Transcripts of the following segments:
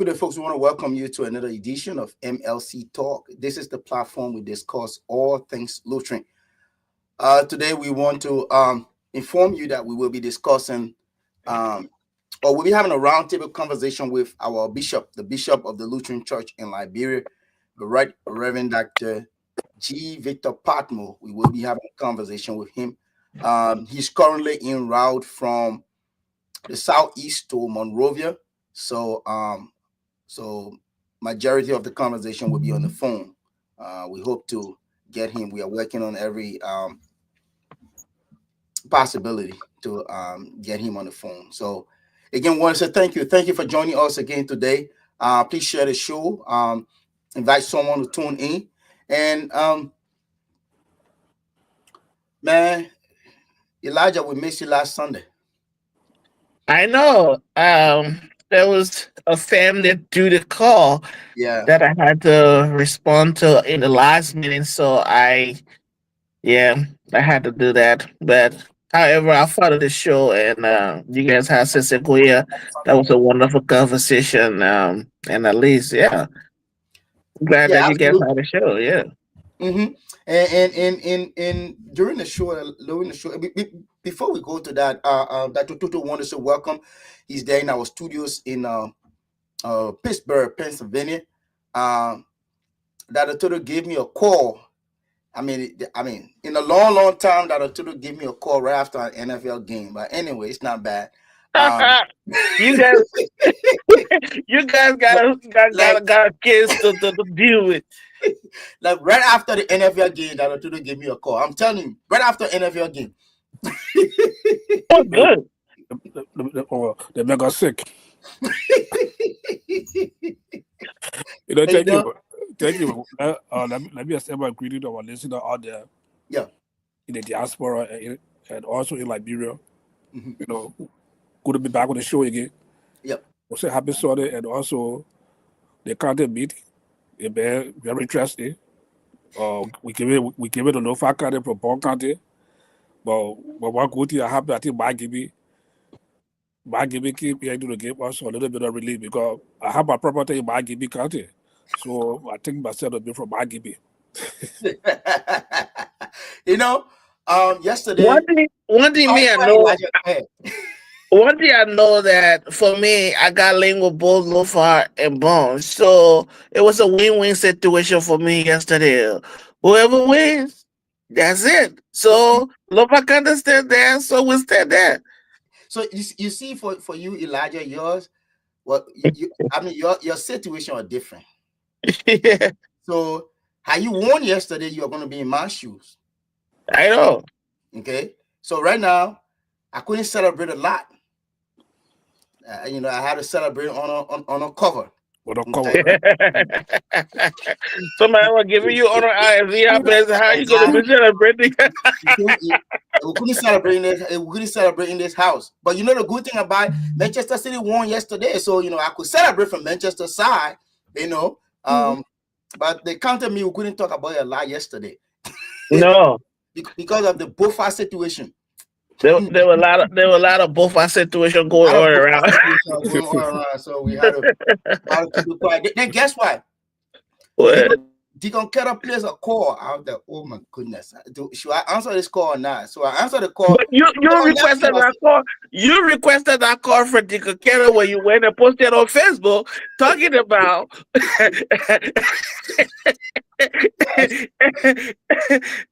Good day, folks. We want to welcome you to another edition of MLC Talk. This is the platform we discuss all things Lutheran. Today, we want to inform you that we will be discussing, or we'll be having a roundtable conversation with our bishop, the bishop of the Lutheran Church in Liberia, the Right Reverend Dr. G. Victor Patmo. We will be having a conversation with him. He's currently en route from the southeast to Monrovia. So majority of the conversation will be on the phone. We hope to get him. We are working on every possibility to get him on the phone. So again, want to say thank you. Thank you for joining us again today. Please share the show. Invite someone to tune in. And man, Elijah, we missed you last Sunday. I know. There was a family due to call that I had to respond to in the last meeting, so I had to do that. But however, I followed the show, and you guys had Sister Guia. That was a wonderful conversation. And at least, I'm glad that you guys had a show. Yeah. Mm-hmm. And during the show, before we go to that, Dr. Tutu wanted to say welcome. He's there in our studios in Pittsburgh, Pennsylvania. Dr. Tutu gave me a call. I mean, in a long time, Dr. Tutu gave me a call right after an NFL game. But anyway, it's not bad. You guys, got a case to deal with. Like right after the NFL game, Dr. Tutu gave me a call. I'm telling you, right after NFL game. Oh, good. They make us sick. Thank you. Let me extend my greeting to our listener out there. Yeah. In the diaspora and also in Liberia. Mm-hmm. Good to be back on the show again. Yep. We'll say happy Sunday, and also the county meeting. It's been very interesting. We give it a no for county from Bon County. But one good thing I happen, I think my Gibby keep here to the game also a little bit of relief because I have my property in my Gibby County. So I think myself to be from my Gibby. Yesterday. One thing I know that for me, I got linked with both Lofar and Bones. So it was a win-win situation for me yesterday. Whoever wins, that's it. So Lofar can stand there, so we stand there. So you see, for you, Elijah, yours, your situation are different. Yeah. So how you won yesterday, you're going to be in my shoes. I know. Okay. So right now, I couldn't celebrate a lot. I had to celebrate on a cover. Somebody was giving you on our IFV. How you going to be celebrating? We couldn't celebrate in this house. But you know the good thing about Manchester City won yesterday, so I could celebrate from Manchester side. But they counted me. We couldn't talk about it a lot yesterday. No, because of the Bofa situation. There were a lot of Bofa situation going on around. So we had to keep it quiet. Then guess what? What? Deacon Keller plays a call out there. Oh my goodness! Should I answer this call or not? So I answered the call. But you requested that call. You requested that call for Deacon Keller when you went and posted on Facebook talking about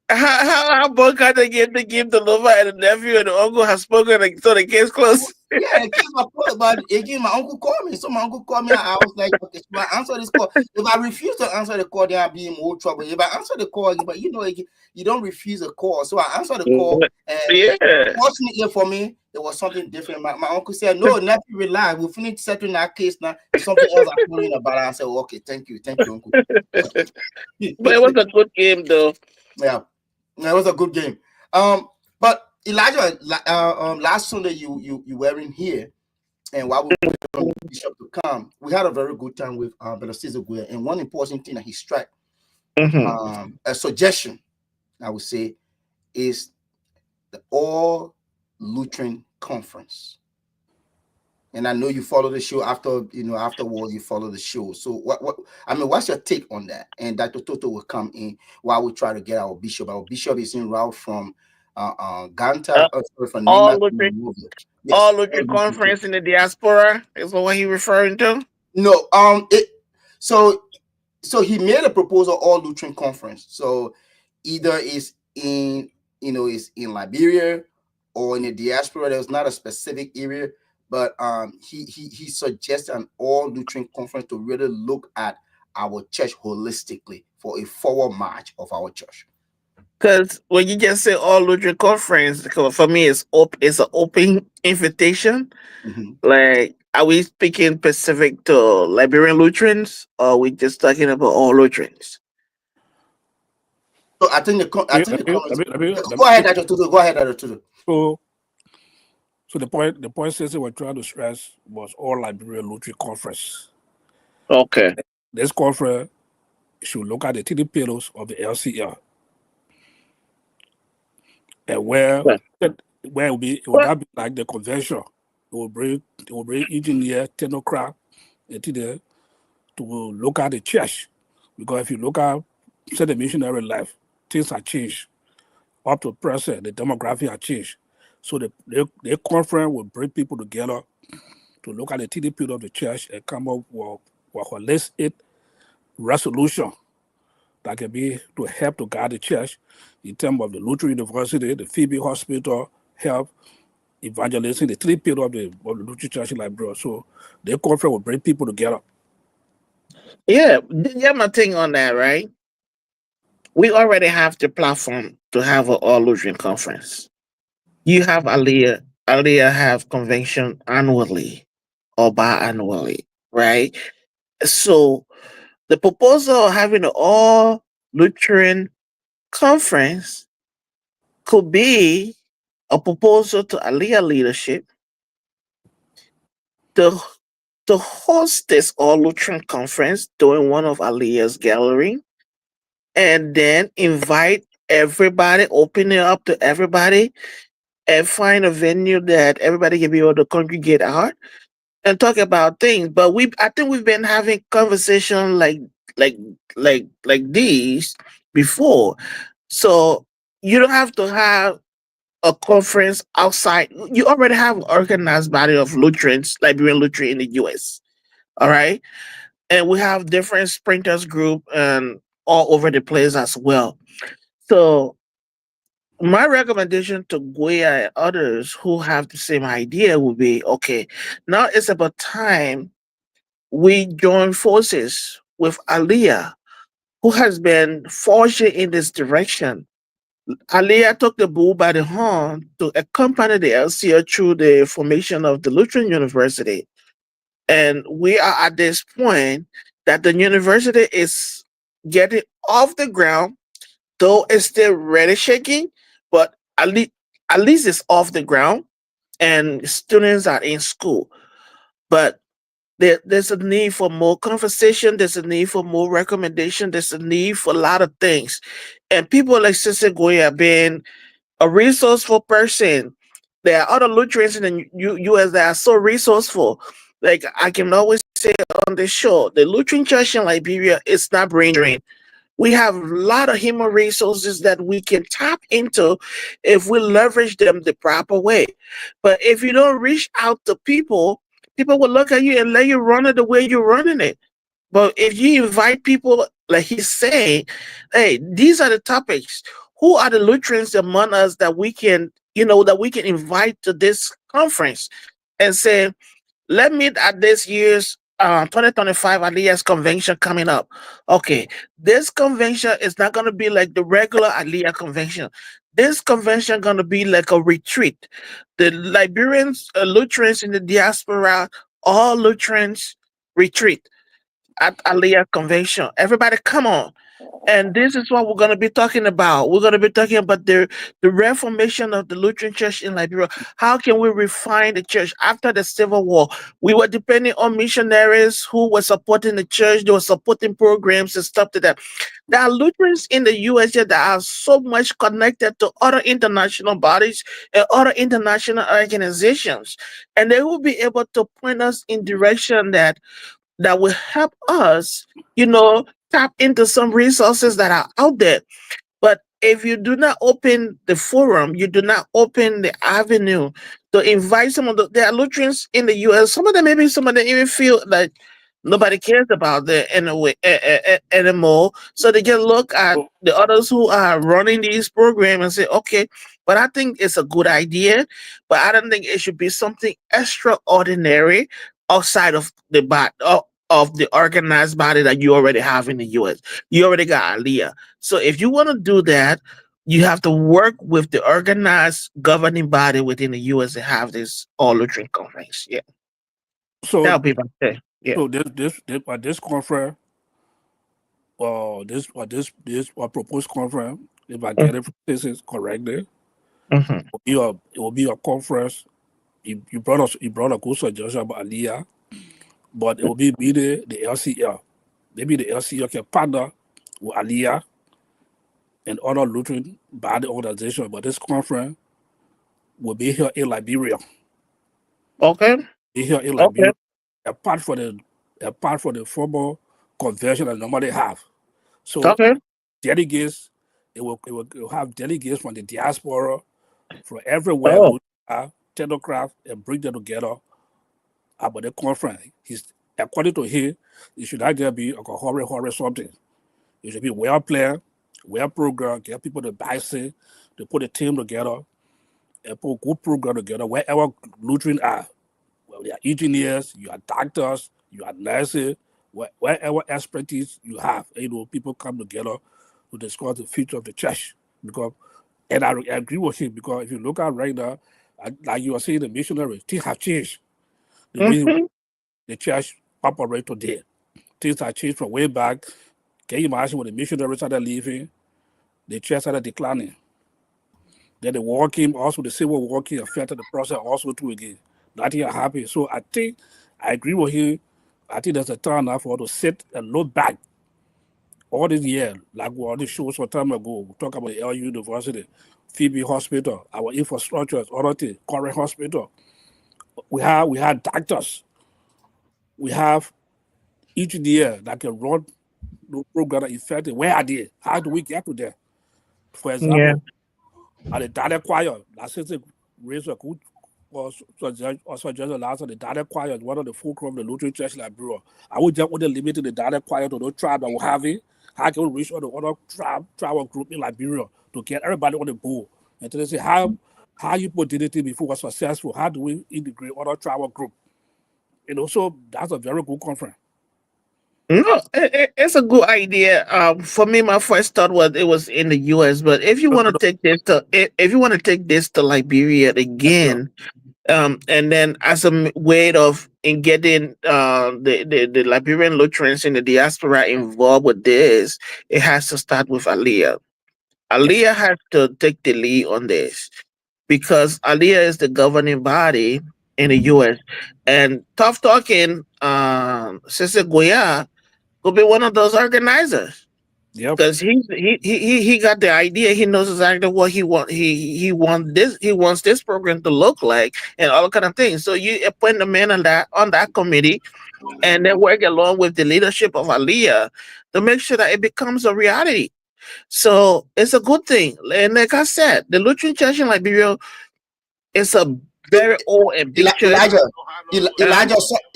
how Bunker they get to give the lover and the nephew and the uncle has spoken, so the case closed. Yeah, again, my uncle called me. So my uncle called me. I was like, okay, should I answer this call? If I refuse to answer the call, then I'll be in more trouble. If I answer the call, but you don't refuse a call. So I answered the call. And fortunately for me, it was something different. My uncle said, no, nephew, relax. We'll finish settling that case now. Something else I'm calling about. I said, okay, thank you, uncle. But it was a good game, though. Yeah, it was a good game. But Elijah, last Sunday you were in here, and while we were on the bishop to come, we had a very good time with Brother Cesar Guia. And one important thing that he struck, a suggestion, I would say, is the All Lutheran Conference. and I know you follow the show after, afterwards you follow the show. So what's your take on that? And Dr. Toto will come in while we try to get our bishop. Our bishop is en route from Ganta, from all Nima to Lutheran, Monrovia. Yes, all Lutheran conference in the diaspora is what he referring to? No, so he made a proposal, all Lutheran conference. So either is in, is in Liberia or in the diaspora. There's not a specific area, but he suggested an all Lutheran conference to really look at our church holistically for a forward march of our church. Because when you just say all Lutheran conference, for me it's an open invitation. Mm-hmm. Like, are we speaking specific to Liberian Lutherans, or are we just talking about all Lutherans? So I think go ahead, Dr. Tutu. Go ahead, Dr. Tutu. So the point Cecil we're trying to stress was all Liberian Lutheran conference. Okay. This conference should look at the 3 pillars of the LCL. And where it will not be like the convention. It will bring engineer, technocrat into there to look at the church. Because if you look at the missionary life, things have changed. Up to present, the demographic has changed. So the conference will bring people together to look at the TDP of the church and come up with a holistic resolution that can be to help to guide the church in terms of the Lutheran University, the Phoebe Hospital, help evangelizing the 3 pillars of the Lutheran Church in Liberia. So the conference will bring people together. Yeah, my thing on that, right? We already have the platform to have an all Lutheran conference. You have Aliyah have convention annually or biannually, right? So the proposal of having an all Lutheran conference could be a proposal to Aliyah leadership to host this all Lutheran conference during one of Aliyah's gallery, and then invite everybody, open it up to everybody, and find a venue that everybody can be able to congregate out and talk about things. But I think we've been having conversation like these before. So you don't have to have a conference outside. You already have an organized body of Lutherans, Liberian Lutheran in the US. All right. And we have different sprinters group and all over the place as well. So my recommendation to Goya and others who have the same idea would be, okay, now it's about time we join forces with Aliyah, who has been forging in this direction. Aliyah took the bull by the horn to accompany the LCO through the formation of the Lutheran University. And we are at this point that the university is getting off the ground, though it's still really shaking, but at least it's off the ground and students are in school. But there's a need for more conversation, there's a need for more recommendation, there's a need for a lot of things. And people like Sister Goya being a resourceful person. There are other Lutherans in the US that are so resourceful. Like I can always say on the show, the Lutheran Church in Liberia is not brain drained. We have a lot of human resources that we can tap into if we leverage them the proper way. But if you don't reach out to people, people will look at you and let you run it the way you're running it. But if you invite people, like he's saying, hey, these are the topics. Who are the Lutherans among us that we can, invite to this conference and say, let me at this year's 2025 Aliyah's convention coming up. Okay, this convention is not going to be like the regular Aliyah convention. This convention going to be like a retreat. The Liberians, Lutherans in the diaspora, all Lutherans retreat at Aliyah convention. Everybody come on. And this is what we're going to be talking about. We're going to be talking about the reformation of the Lutheran Church in Liberia. How can we refine the church after the Civil War? We were depending on missionaries who were supporting the church. They were supporting programs and stuff to that. There are Lutherans in the US that are so much connected to other international bodies and other international organizations. And they will be able to point us in direction that will help us, tap into some resources that are out there. But if you do not open the forum, you do not open the avenue to invite some of there are Lutherans in the US. Some of them, maybe some of them even feel like nobody cares about them anyway, anymore. So they just look at the others who are running these programs and say, okay, but I think it's a good idea, but I don't think it should be something extraordinary outside of of the organized body that you already have in the US. You already got Aliyah. So if you want to do that, you have to work with the organized governing body within the US to have this all Lutheran conference. Yeah. So that'll be my thing. Yeah. So this conference, this proposed conference, if I get this is correctly, it will be a conference. You brought a good suggestion about Aliyah, but it will be the LCL. Maybe the LCL can partner with Aliyah and other Lutheran body organizations, but this conference will be here in Liberia. Okay. Be here in Liberia, apart from the formal convention that normally have. So delegates, it will have delegates from the diaspora, from everywhere, technocrats, and bring them together about the conference. According to him, it should not just be a horror something. It should be well planned, well programmed, get people to buy it, to put a team together, and put a good program together wherever Lutheran are. Well, you are engineers, you are doctors, you are nurses, whatever expertise you have, people come together to discuss the future of the church. And I agree with him, because if you look at right now, like you are saying, the missionaries, things have changed. The way the church operates today, things have changed from way back. Can you imagine when the missionaries started leaving, the church started declining? Then the war came, also the civil war came, affected the process also too again. Nothing happy. So I think I agree with him. I think there's a time now for us to sit and look back all this year, like we already showed some time ago. We talk about the LU University, Phoebe Hospital, our infrastructure, other things, Corey Hospital. We have doctors. We have each year that can run the program effective. Where are they? How do we get to there? For example, at the Dada Choir, that's just raise a good suggestion last the Dada Choir is one of the fulcrum of the Lutheran Church Liberia. I would just want to limit the Dada Choir to those tribes that we have it. How can we reach all the other tribal group in Liberia to get everybody on the board? And to say how you put DDT before was successful, how do we integrate other tribal group? So that's a very good conference. No, it's a good idea. For me, my first thought was it was in the U.S., but if you want to take this to Liberia again, and then as a way of in getting the Liberian Lutherans in the diaspora involved with this, it has to start with Aliyah. Aliyah has to take the lead on this because Aliyah is the governing body in the U.S. and Tough Talking, Sister Goya could be one of those organizers. Because he got the idea. He knows exactly what he want. He wants this program to look like and all kind of things. So you appoint the man on that committee, and then work along with the leadership of Aliyah to make sure that it becomes a reality. So it's a good thing. And like I said, the Lutheran Church in Liberia is a very old and big church.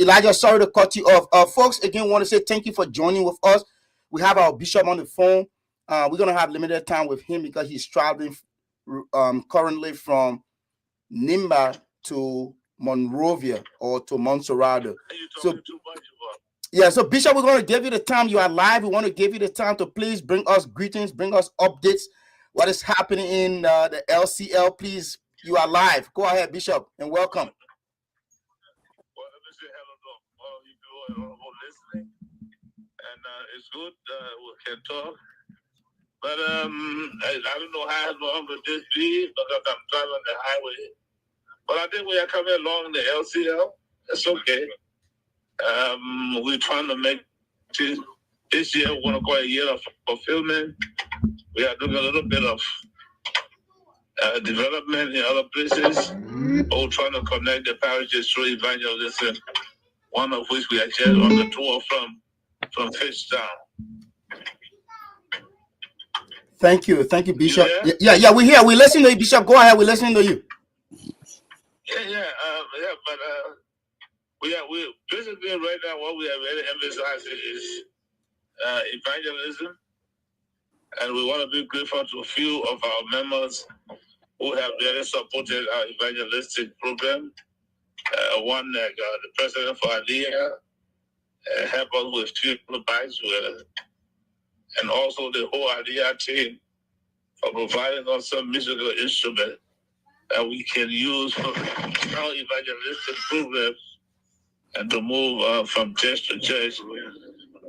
Elijah, sorry to cut you off. Folks, again, want to say thank you for joining with us. We have our bishop on the phone. We're going to have limited time with him because he's traveling currently from Nimba to Monrovia or to Montserrat. So Bishop, we're going to give you the time. You are live. We want to give you the time to please bring us greetings, bring us updates. What is happening in the LCL, please. You are live. Go ahead, Bishop, and welcome. Well, let me say hello to all you people listening. And it's good we can talk. But I don't know how long will this be because I'm driving the highway. But I think we are coming along the LCL. It's okay. We're trying to make this year, we want to call it a year of fulfillment. We are doing a little bit of development in other places. We're trying to connect the parishes through evangelism, one of which we are just on the tour from Fishtown. Thank you, Bishop. Yeah, we're here. We're listening to you, Bishop. Go ahead. We're listening to you. But we basically right now what we are really emphasizing is evangelism, and we want to be grateful to a few of our members who have really supported our evangelistic program. One, the president for Aliyah, helped us with fuel bikes, and also the whole Aliyah team for providing us some musical instrument that we can use for our evangelistic programs and to move from church to church.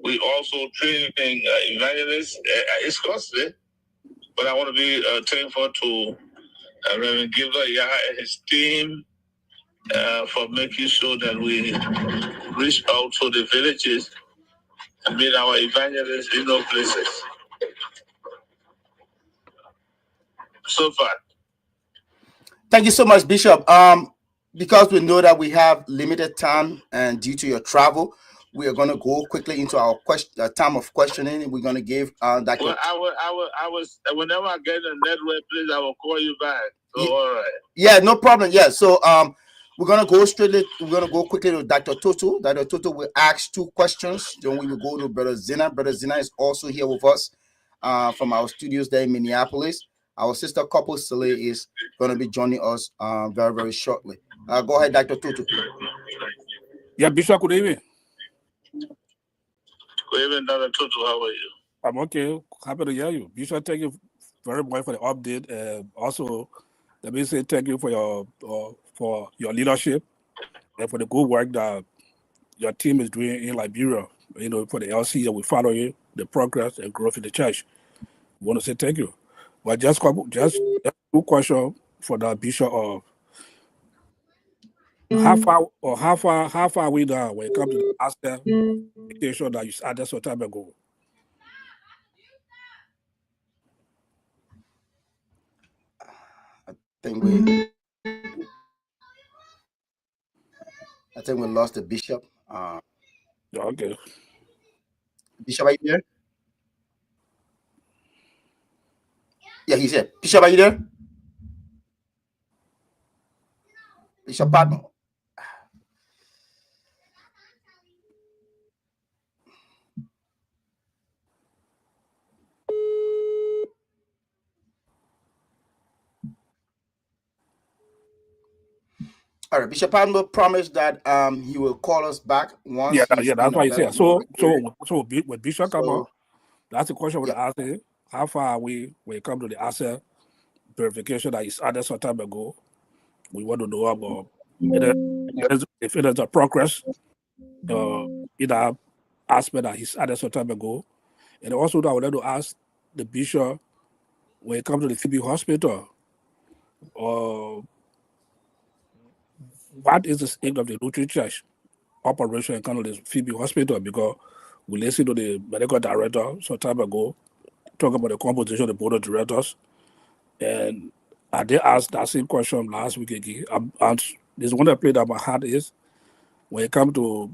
We also training evangelists. It's costly, but I want to be thankful to Reverend Gilbert and his team for making sure that we reach out to the villages and meet our evangelists in those places. So far. Thank you so much, Bishop. Because we know that we have limited time and due to your travel, we are going to go quickly into our time of questioning. We're going to give that. Well, I was whenever I get a network, please, I will call you back. So, yeah, all right. Yeah, no problem. Yeah, so we're gonna go quickly to Dr. Toto. Dr. Toto will ask 2 questions. Then we will go to Brother Zina. Brother Zina is also here with us from our studios there in Minneapolis. Our sister couple Saleh is going to be joining us very, very shortly. Go ahead, Dr. Toto. Yeah, Bishop, good evening. Good evening, Dr. Toto. How are you? I'm okay. Happy to hear you. Bishop, thank you very much for the update. Also, let me say thank you for your leadership and for the good work that your team is doing in Liberia. You know, for the LC that we follow you, the progress and growth in the church. We want to say thank you. But just 2 questions for the Bishop of how far are we now when it comes to the master education that you started some time ago? I think we lost the Bishop. Okay. Bishop, are you there? Yeah, he's here. Bishop, are you there? Bishop Patmore. All right, Bishop Patmore promised that he will call us back once. Yeah, that's why he said. So with Bishop come up, that's the question we're asking. How far are we when it comes to the asset verification that is added some time ago? We want to know about if it is a progress in that aspect that he's added some time ago. And also I would like to ask the Bishop when it comes to the Phoebe Hospital, what is the state of the Lutheran Church operation in kind of the Phoebe Hospital? Because we listened to the medical director some time ago talk about the composition of the board of directors, and I did ask that same question last week again. And there's one that played that my heart is when it comes to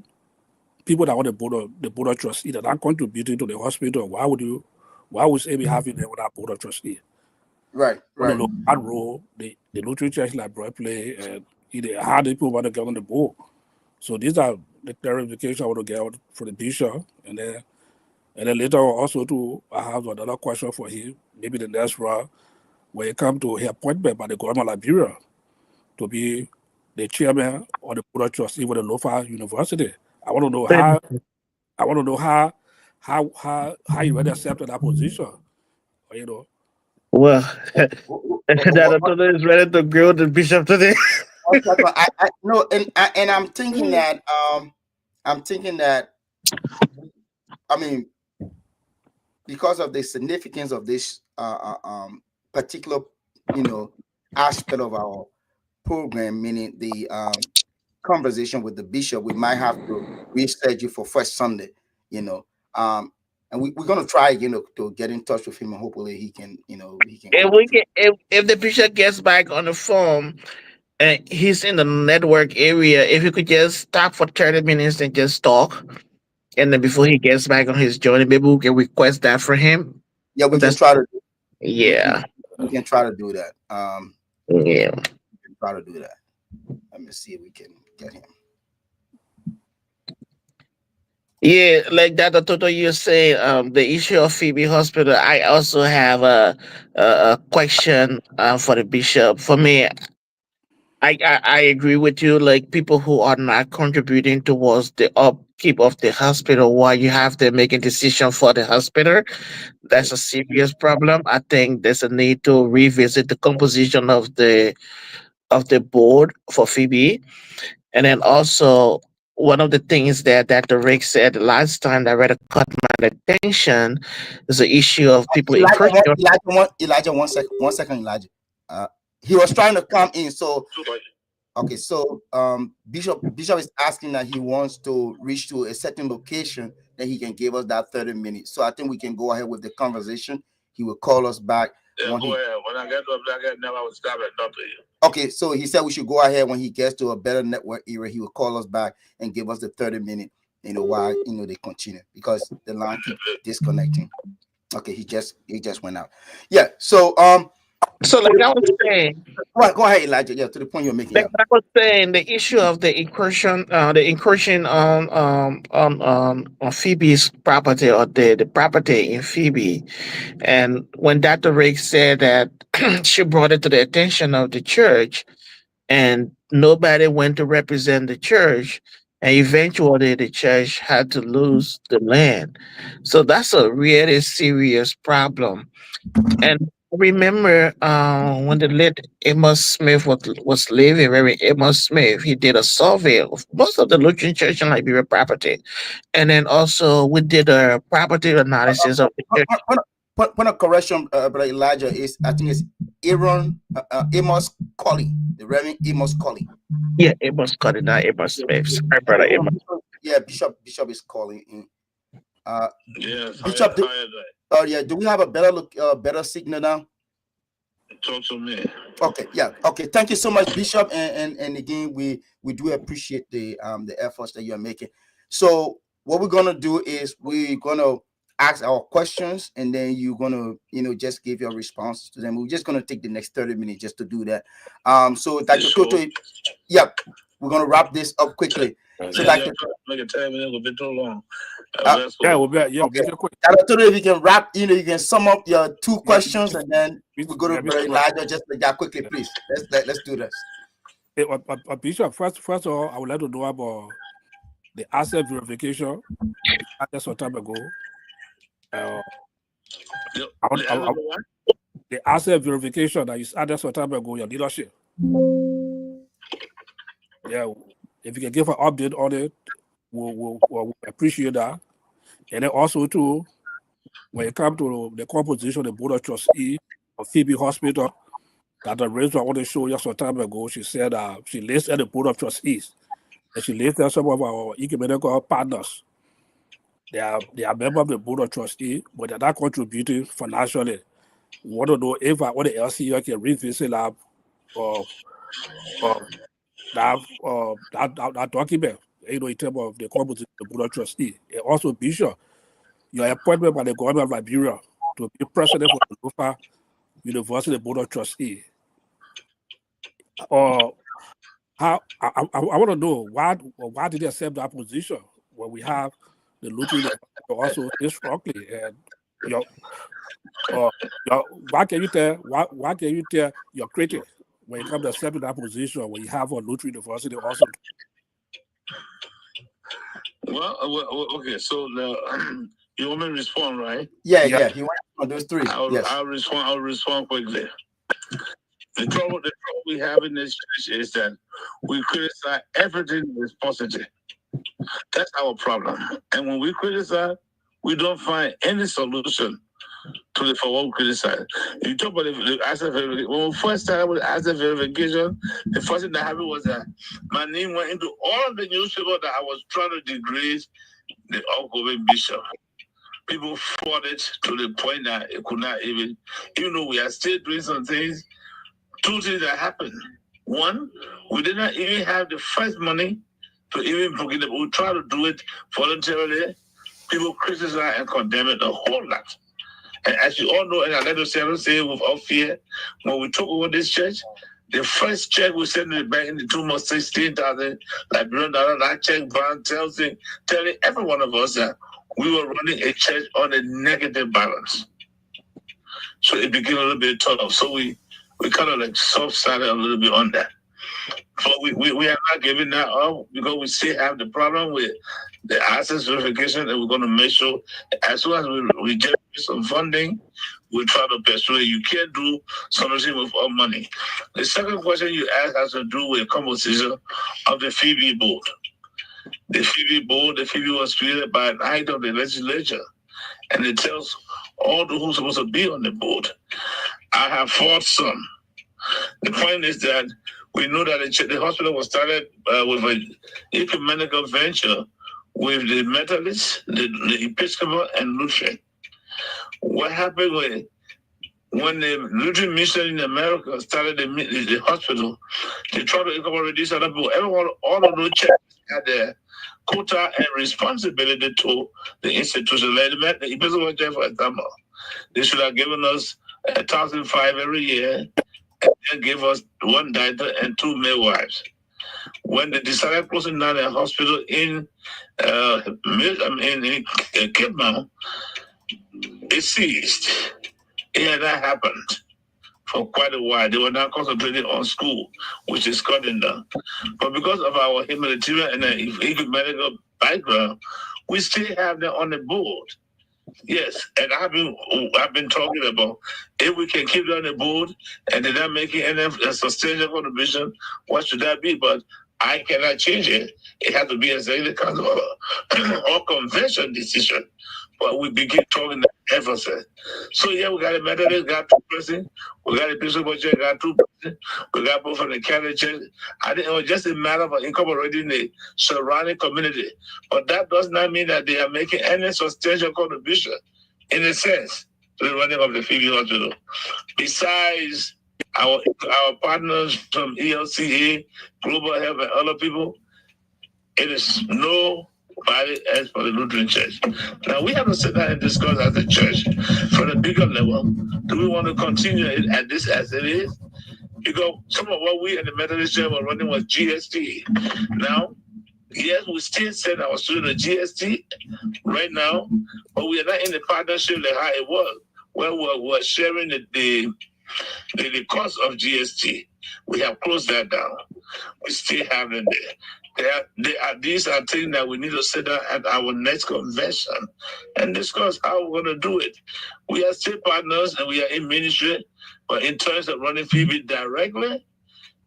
people that want the board of trustees that are contributing to the hospital. Why would they be having them without board of trustees? Right. What role the Lutheran Church Library play, and how do people want to get on the board? So these are the clarification I want to get out for the Bishop, and then later also too, I have another question for him. Maybe the next round, when it comes to his appointment by the government of Liberia to be the chairman of the board of trustees for the Lofa University. I want to know how you really accepted that position. You know. Well, Dr. is ready to go to Bishop today. No, and I'm thinking that I mean, because of the significance of this particular, aspect of our program, meaning the conversation with the bishop, we might have to reschedule for first Sunday, and we're gonna try, to get in touch with him, and hopefully he can, he can. If the bishop gets back on the phone and he's in the network area, if you could just stop for 30 minutes and just talk, and then before he gets back on his journey, maybe we can request that for him. Yeah, we can try to. Yeah, we can try to do that. Yeah, we can try to do that. Let me see if we can get him. Yeah, like Dr. Toto, you're saying the issue of Phoebe Hospital. I also have a question for the bishop. For me, I agree with you. Like people who are not contributing towards the upkeep of the hospital, while you have them making decision for the hospital, that's a serious problem. I think there's a need to revisit the composition of the board for Phoebe. And then also, one of the things that Dr. Rick said last time that really caught my attention is the issue of people encouraging. Elijah, one second, Elijah. He was trying to come in, so okay. So Bishop is asking that he wants to reach to a certain location that he can give us that 30 minutes. So I think we can go ahead with the conversation. He will call us back. Yeah, go ahead. When I get to a black head, never will stop and talk to you. Okay, so he said we should go ahead when he gets to a better network area. He will call us back and give us the 30 minute, while they continue, because the line keeps disconnecting. Okay, he just went out. Yeah, so so like I was saying, go ahead, Elijah. Yeah, to the point you're making. Like I was saying, the issue of the incursion on Phoebe's property, or the property in Phoebe, and when Dr. Rick said that she brought it to the attention of the church, and nobody went to represent the church, and eventually the church had to lose the land. So that's a really serious problem. And I remember when the late Amos Smith was living, Reverend Amos Smith, he did a survey of most of the Lutheran church in Liberia property. And then also we did a property analysis of the church. Point of correction, Brother Elijah, is I think it's Amos Colley, the Reverend Amos Colley. Yeah, Amos Colley, not Amos Smith. Sorry, Brother Amos. Yeah, Bishop is calling in. Yes, Bishop. Yeah. Do we have a better signal now? Talk to me. Okay. Yeah. Okay. Thank you so much, Bishop. And again, we do appreciate the efforts that you are making. So what we're gonna do is we're gonna ask our questions, and then you're gonna just give your response to them. We're just gonna take the next 30 minutes just to do that. So Dr. Toto, yeah, we're gonna wrap this up quickly. So Dr. Make it 10 minutes, a bit too long. We'll be quick. Dr. Toto, if you can wrap, you can sum up your two questions, and then we go to Brother Elijah just like that quickly, please. Let's do this. Bishop, first of all, I would like to know about the asset verification. That's some time ago. The asset verification that you started some time ago, your leadership. Yeah, if you can give an update on it, we'll appreciate that. And then also too, when it comes to the composition of the board of trustees of Phoebe Hospital, that the raised on the show just some time ago, she said she listed the board of trustees, and she listed some of our ecumenical partners. They are members of the board of trustees, but they're not contributing financially. We want to know if the LCU can revisit that document, in terms of the composition of the board of trustees. And also, Bishop, your appointment by the government of Liberia to be president for the Lofa University Board of Trustees. How I want to know why did they accept that position when we have the Lutheran also this strongly, and why can you tell your critics when it comes to accepting that position when you have a Lutheran University also? Well, okay, so you want me to respond, right? Yeah. You want on those three? I'll respond quickly. The trouble we have in this church is that we criticize everything that is positive. That's our problem. And when we criticize, we don't find any solution to for what we criticize. You talk about the asset verification. When we first started with asset verification, the first thing that happened was that my name went into all the newspapers that I was trying to degrade the outgoing bishop. People fought it to the point that it could not even though we are still doing some things. Two things that happened. One, we did not even have the first money to even book it. We tried to do it voluntarily. People criticize and condemn it a whole lot. And as you all know, and I let us say without fear, when we took over this church, the first check we sent in the bank in the 2 months, 16,000 Liberian dollars. That check bounced, telling every one of us that we were running a church on a negative balance. So it became a little bit tough. So we kind of like soft-sided a little bit on that. But we are not giving that up because we still have the problem with the assets verification, and we're going to make sure as soon as we generate some funding, we try to pursue it. You can't do something without money. The second question you asked has to do with composition of the Phoebe board. The Phoebe was created by an act of the legislature, and it tells all those who are supposed to be on the board. I have fought some. The point is that we know that the hospital was started with an ecumenical venture with the Methodists, the Episcopal, and Lutheran. What happened when the Lutheran mission in America started the hospital, they tried to incorporate these other people. Everyone, all of those churches had their quota and responsibility to the institution. Like the Episcopal Church, for example, they should have given us $1,500 every year and gave us 1 doctor and 2 midwives. When they decided closing down a hospital in Cape Mount, it ceased. It had not happened for quite a while. They were now concentrating on school, which is cutting down. But because of our humanitarian and ecumenical background, we still have them on the board. Yes, and I've been talking about if we can keep them on the board and they're not making any sustainable contribution, what should that be? But I cannot change it. It has to be a executive council or convention decision. But we begin talking the emphasis. So yeah, we got a Methodist, got 2 presidents. We got a Episcopal Church, got 2 presidents. We got both from the Catholic Church. I think it was just a matter of incorporating the surrounding community. But that does not mean that they are making any substantial contribution, in a sense, to the running of the Phoebe Hospital. Besides our partners from ELCA, Global Health, and other people, it is nobody else for the Lutheran Church. Now we have to sit down and discuss as a church from a bigger level. Do we want to continue it at this as it is? Because some of what we in the Methodist Church were running was GST. Now, yes, we still send our students to GST right now, but we are not in the partnership like how it was, where we're sharing the cost of GST. We have closed that down. We still have them there. These are things that we need to sit down at our next convention and discuss how we're going to do it. We are still partners and we are in ministry, but in terms of running Phoebe directly,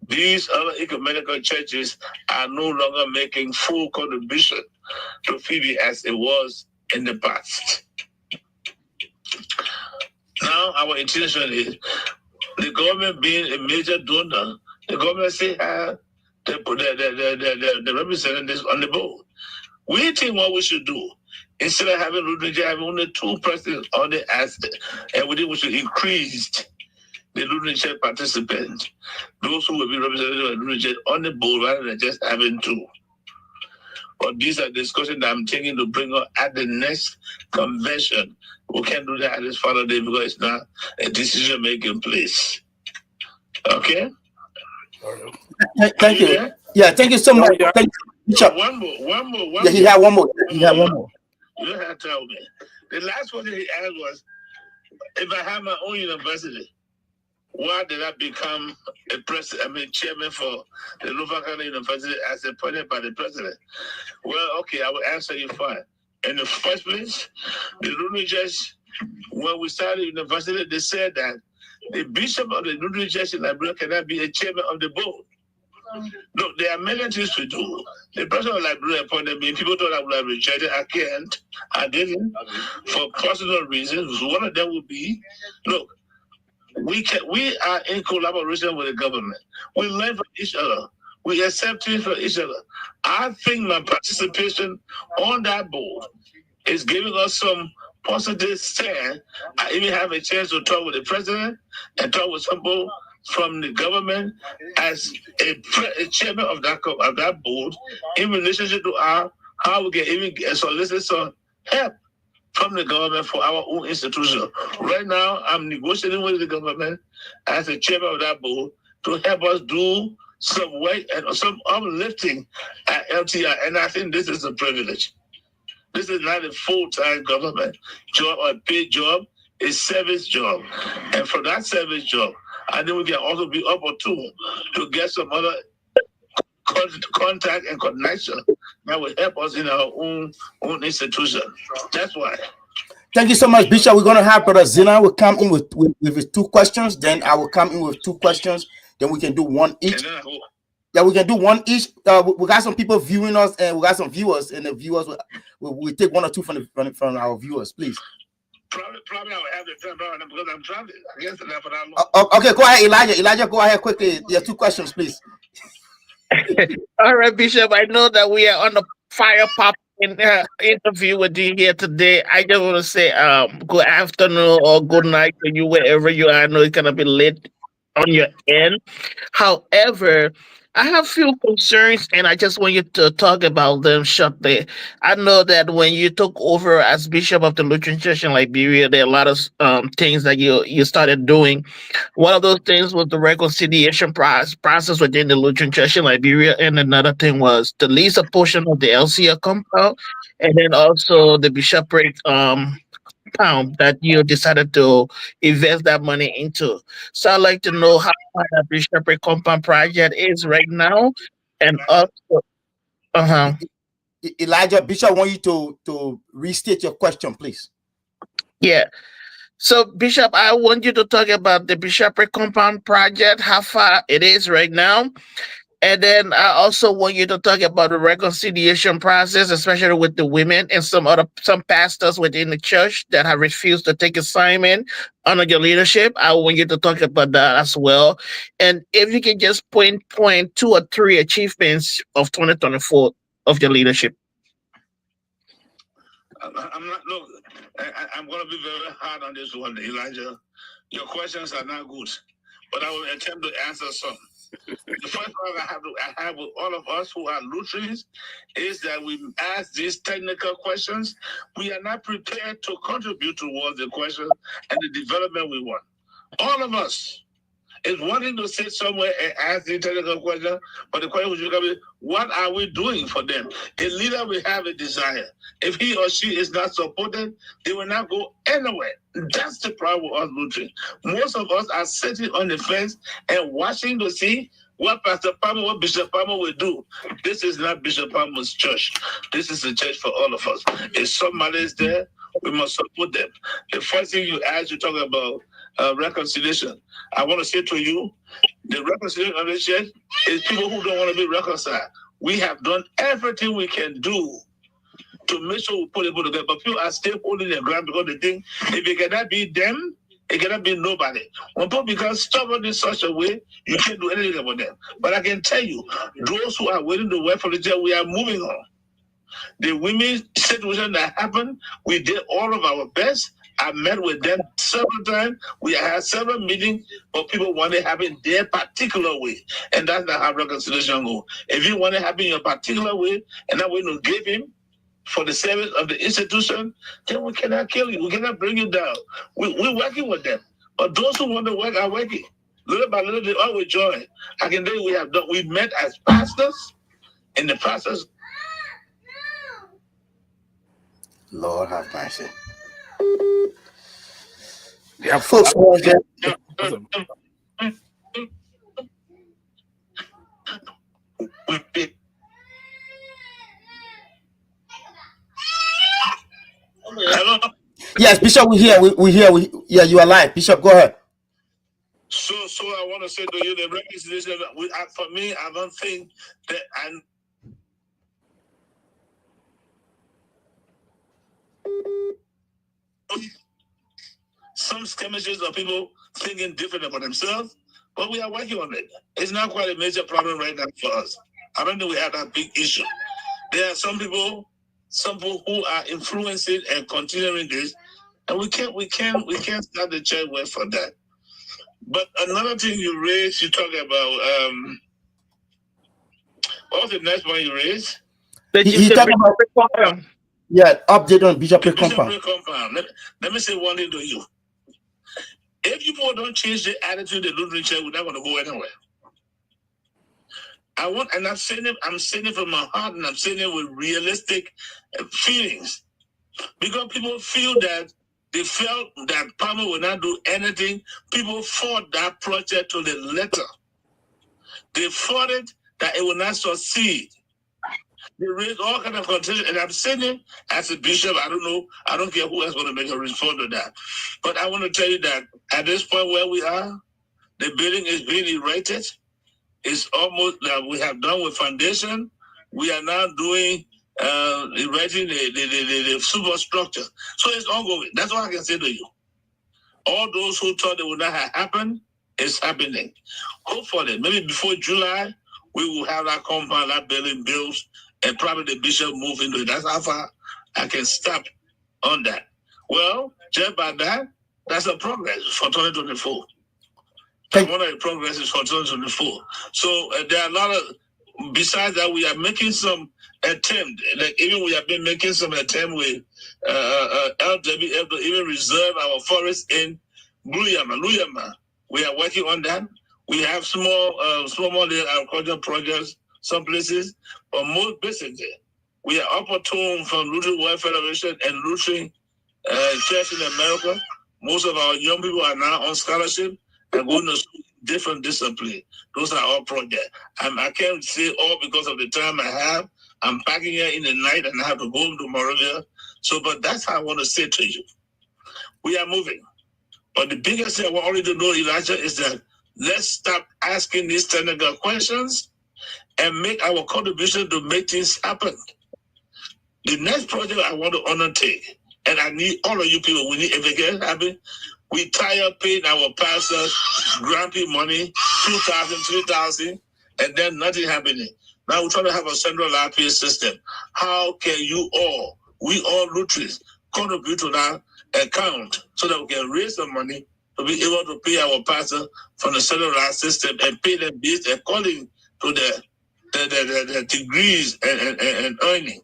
these other ecumenical churches are no longer making full contribution to Phoebe as it was in the past. Now our intention is the government being a major donor, the government still have the representatives on the board. We think what we should do, instead of having having only 2 presidents on the asset, and we think we should increase the Lutheran Church participants, those who will be represented by Lutheran Church on the board rather than just having 2. But these are discussions that I'm taking to bring up at the next convention. We can't do that at this Father Day because it's not a decision-making place. Okay? Thank you. Yeah, thank you so much. Thank you. One more. Yeah, he had one more. You don't have to tell me. The last question he asked was, if I have my own university, why did I become chairman for the Louisville County University as appointed by the president? Well, okay, I will answer you fine. In the first place, the Lutheran Church, when we started the university, they said that the bishop of the Lutheran Church in Liberia cannot be a chairman of the board. Look, there are many things to do. The president of Liberia appointed me. People thought I would have rejected. I can't. I didn't. For personal reasons. One of them would be, look, we are in collaboration with the government. We learn from each other. We accept things from each other. I think my participation on that board is giving us some positive stand. I even have a chance to talk with the president and talk with some people from the government as a chairman of that board in relationship to how we can even solicit some help from the government for our own institution. Right now, I'm negotiating with the government as a chairman of that board to help us do some work and some uplifting at LTI. And I think this is a privilege. This is not a full-time government job or a paid job. It's a service job. And for that service job, I think we can also be opportune to get some other contact and connection that will help us in our own institution. That's why. Thank you so much, Bishop. We're going to have Brother Zina will come in with his 2 questions. Then I will come in with 2 questions. Then we can do one each. Yeah, we can do one each. We got some people viewing us, and we got some viewers, and the viewers will take 1 or 2 from our viewers, please. Probably I will have the time because I'm traveling. I guess that for that long. Okay, go ahead, Elijah. Elijah, go ahead quickly. Your 2 questions, please. All right, Bishop. I know that we are on the fire pop interview with you here today. I just want to say good afternoon or good night to you wherever you are. I know it's gonna be late on your end. However, I have few concerns, and I just want you to talk about them shortly. I know that when you took over as Bishop of the Lutheran Church in Liberia, there are a lot of things that you started doing. One of those things was the reconciliation process within the Lutheran Church in Liberia, and another thing was to lease a portion of the LCA compound, and then also the bishopric pound that you decided to invest that money into. So I'd like to know how the bishopric compound project is right now, and also Elijah, Bishop, I want you to restate your question, please. Yeah. So Bishop, I want you to talk about the bishopric compound project, how far it is right now. And then I also want you to talk about the reconciliation process, especially with the women and some pastors within the church that have refused to take assignment under your leadership. I want you to talk about that as well. And if you can just point 2 or 3 achievements of 2024 of your leadership. I'm going to be very hard on this one, Elijah. Your questions are not good, but I will attempt to answer some. The first one I have with all of us who are Lutherans is that we ask these technical questions. We are not prepared to contribute towards the question and the development we want. All of us is wanting to sit somewhere and ask the technical question, but the question should come is, what are we doing for them? A leader will have a desire. If he or she is not supported, they will not go anywhere. That's the problem with us Lutherans. Most of us are sitting on the fence and watching to see what Pastor Palmer, what Bishop Palmer will do. This is not Bishop Palmer's church. This is a church for all of us. If somebody is there, we must support them. The first thing you ask, you talk about reconciliation. I want to say to you, the reconciliation of the church is people who don't want to be reconciled. We have done everything we can do to make sure we put people together, but people are still holding their ground because they think if it cannot be them, it cannot be nobody. When people become stubborn in such a way, you can't do anything about them. But I can tell you, those who are waiting to work for the church, we are moving on. The women's situation that happened, we did all of our best. I met with them several times. We had several meetings, but people want it happen their particular way. And that's not how reconciliation goes. If you want it happen your particular way, and that way to give him for the service of the institution, then we cannot kill you. We cannot bring you down. We're working with them. But those who want to work are working. Little by little, they always join. I can tell you we met as pastors in the process. Lord have mercy. Yeah, folks. Hello? Yes, Bishop, we hear. Yeah, you are live. Bishop, go ahead. So I want to say to you, the reconciliation, for me, I don't think that some skirmishes of people thinking different about themselves, but we are working on it. It's not quite a major problem right now for us. I don't think we have that big issue. There are some people who are influencing and continuing this, and we can't start the church work for that. But another thing you raised, you talk about what was the next one you raised? He talked about update on Bishop Compound. Let me say one thing to you. If people don't change the attitude, the Lutheran Church, we're not going to go anywhere. I'm saying it from my heart, and I'm saying it with realistic feelings. Because people feel that they felt that Palmer would not do anything. People fought that project to the letter. They fought it that it would not succeed. They raised all kinds of contention, and I'm saying it as a bishop. I don't know. I don't care who else going to make a response to that. But I want to tell you that at this point where we are, the building is being erected. It's almost that we have done with foundation. We are now doing erecting the superstructure. So it's ongoing. That's all I can say to you. All those who thought it would not have happened, it's happening. Hopefully, maybe before July, we will have that compound, that building built, and probably the bishop move into it. That's how far I can stop on that. Well, just by that, that's a progress for 2024. One of the progresses for 2024. So there are a lot of, besides that, we are making some attempt, like even we have been making some attempt with LWF to even reserve our forest in Luyama. We are working on that. We have small agricultural projects, some places, but most basically, we are opportune from Lutheran World Federation and Lutheran Church in America. Most of our young people are now on scholarship and going to different disciplines. Those are all projects. I can't say all because of the time I have. I'm packing here in the night and I have to go home to Moravia. So, but that's how I want to say to you. We are moving. But the biggest thing I want you to know, Elijah, is that let's stop asking these technical questions and make our contribution to make things happen. The next project I want to undertake, and I need all of you people, we need, if it can happen, we tired paying our pastors granting money, 2,000, 3,000, and then nothing happening. Now we're trying to have a central RPA system. How can you all, we all Lutherans, contribute to that account so that we can raise the money to be able to pay our pastor from the central system and pay them based according to the degrees and earning.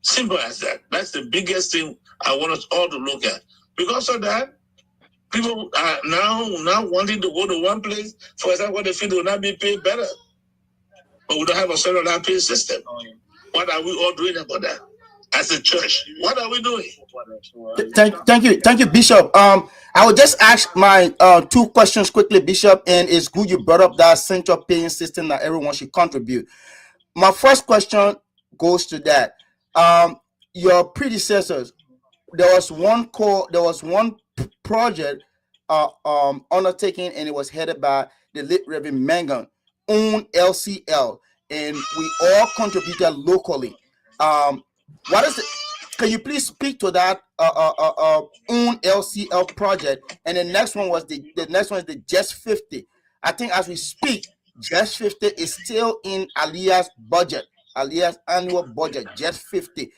Simple as that. That's the biggest thing I want us all to look at. Because of that, people are now wanting to go to one place, for example, they feel they will not be paid better. But we don't have a central pay system. What are we all doing about that? As a church, what are we doing? Thank you, Bishop. I will just ask my two questions quickly, Bishop, and it's good you brought up that central paying system that everyone should contribute. My first question goes to that. Your predecessors, there was one project undertaken, and it was headed by the late Reverend Mangan, own LCL, and we all contributed locally. What is it? Can you please speak to that own LCL project? And the next one was the Just 50. I think as we speak, Just 50 is still in Aliyah's budget, Aliyah's annual budget, Just 50.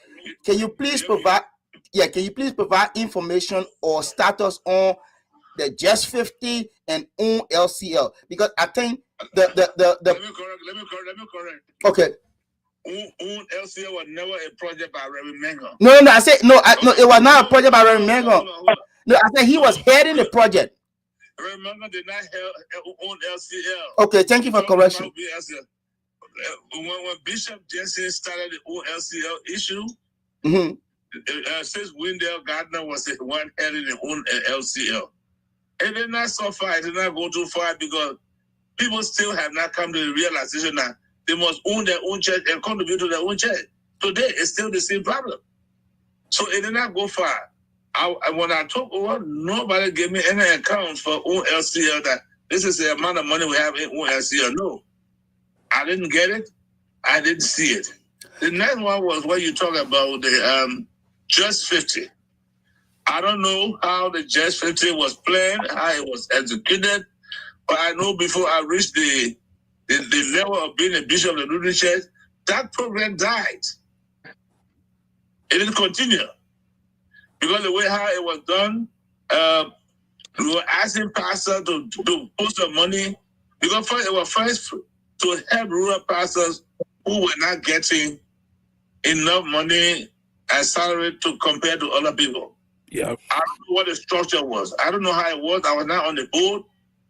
Can you please provide information or status on the Just 50 and own LCL? Because I think let me correct. Okay. Own LCL was never a project by Reverend Mangan. No, I said no, it was not a project by Reverend Mangan. No, I said he was heading the project. Reverend Mangan did not own LCL. Okay, thank you for correction. When Bishop Jensen started the own LCL issue, since Wendell Gardner was the one heading the own LCL, it did not so far. It did not go too far because people still have not come to the realization that they must own their own church and contribute to their own church. Today, it's still the same problem. So it did not go far. When I took over, nobody gave me any accounts for own LCL that this is the amount of money we have in OLCL. No, I didn't get it. I didn't see it. The next one was what you talk about, the Just 50. I don't know how the Just 50 was planned, how it was executed, but I know before I reached the level of being a bishop of the Lutheran Church, that program died. It didn't continue. Because the way how it was done, we were asking pastors to post the money, because first, it was first to help rural pastors who were not getting enough money as salary to compare to other people. Yeah. I don't know what the structure was. I don't know how it was. I was not on the board.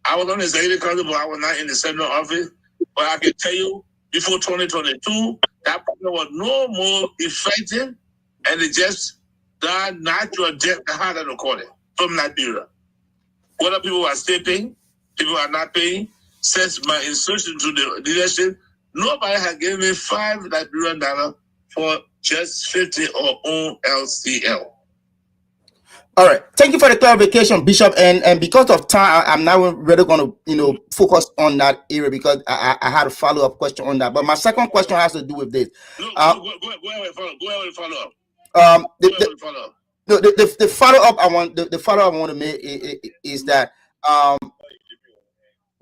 I was on the executive council, but I was not in the central office. But I can tell you, before 2022, that program was no more effective, and it just died natural death. I had that recorded from Nigeria. Whether people are still paying, people are not paying. Since my insertion to the leadership, nobody has given me $5 Nigerian for Just 50 or OLCL. All right. Thank you for the clarification, Bishop. And because of time, I'm now really going to focus on that area, because I had a follow-up question on that. But my second question has to do with this. No, go ahead and follow up. The follow-up I want to make is that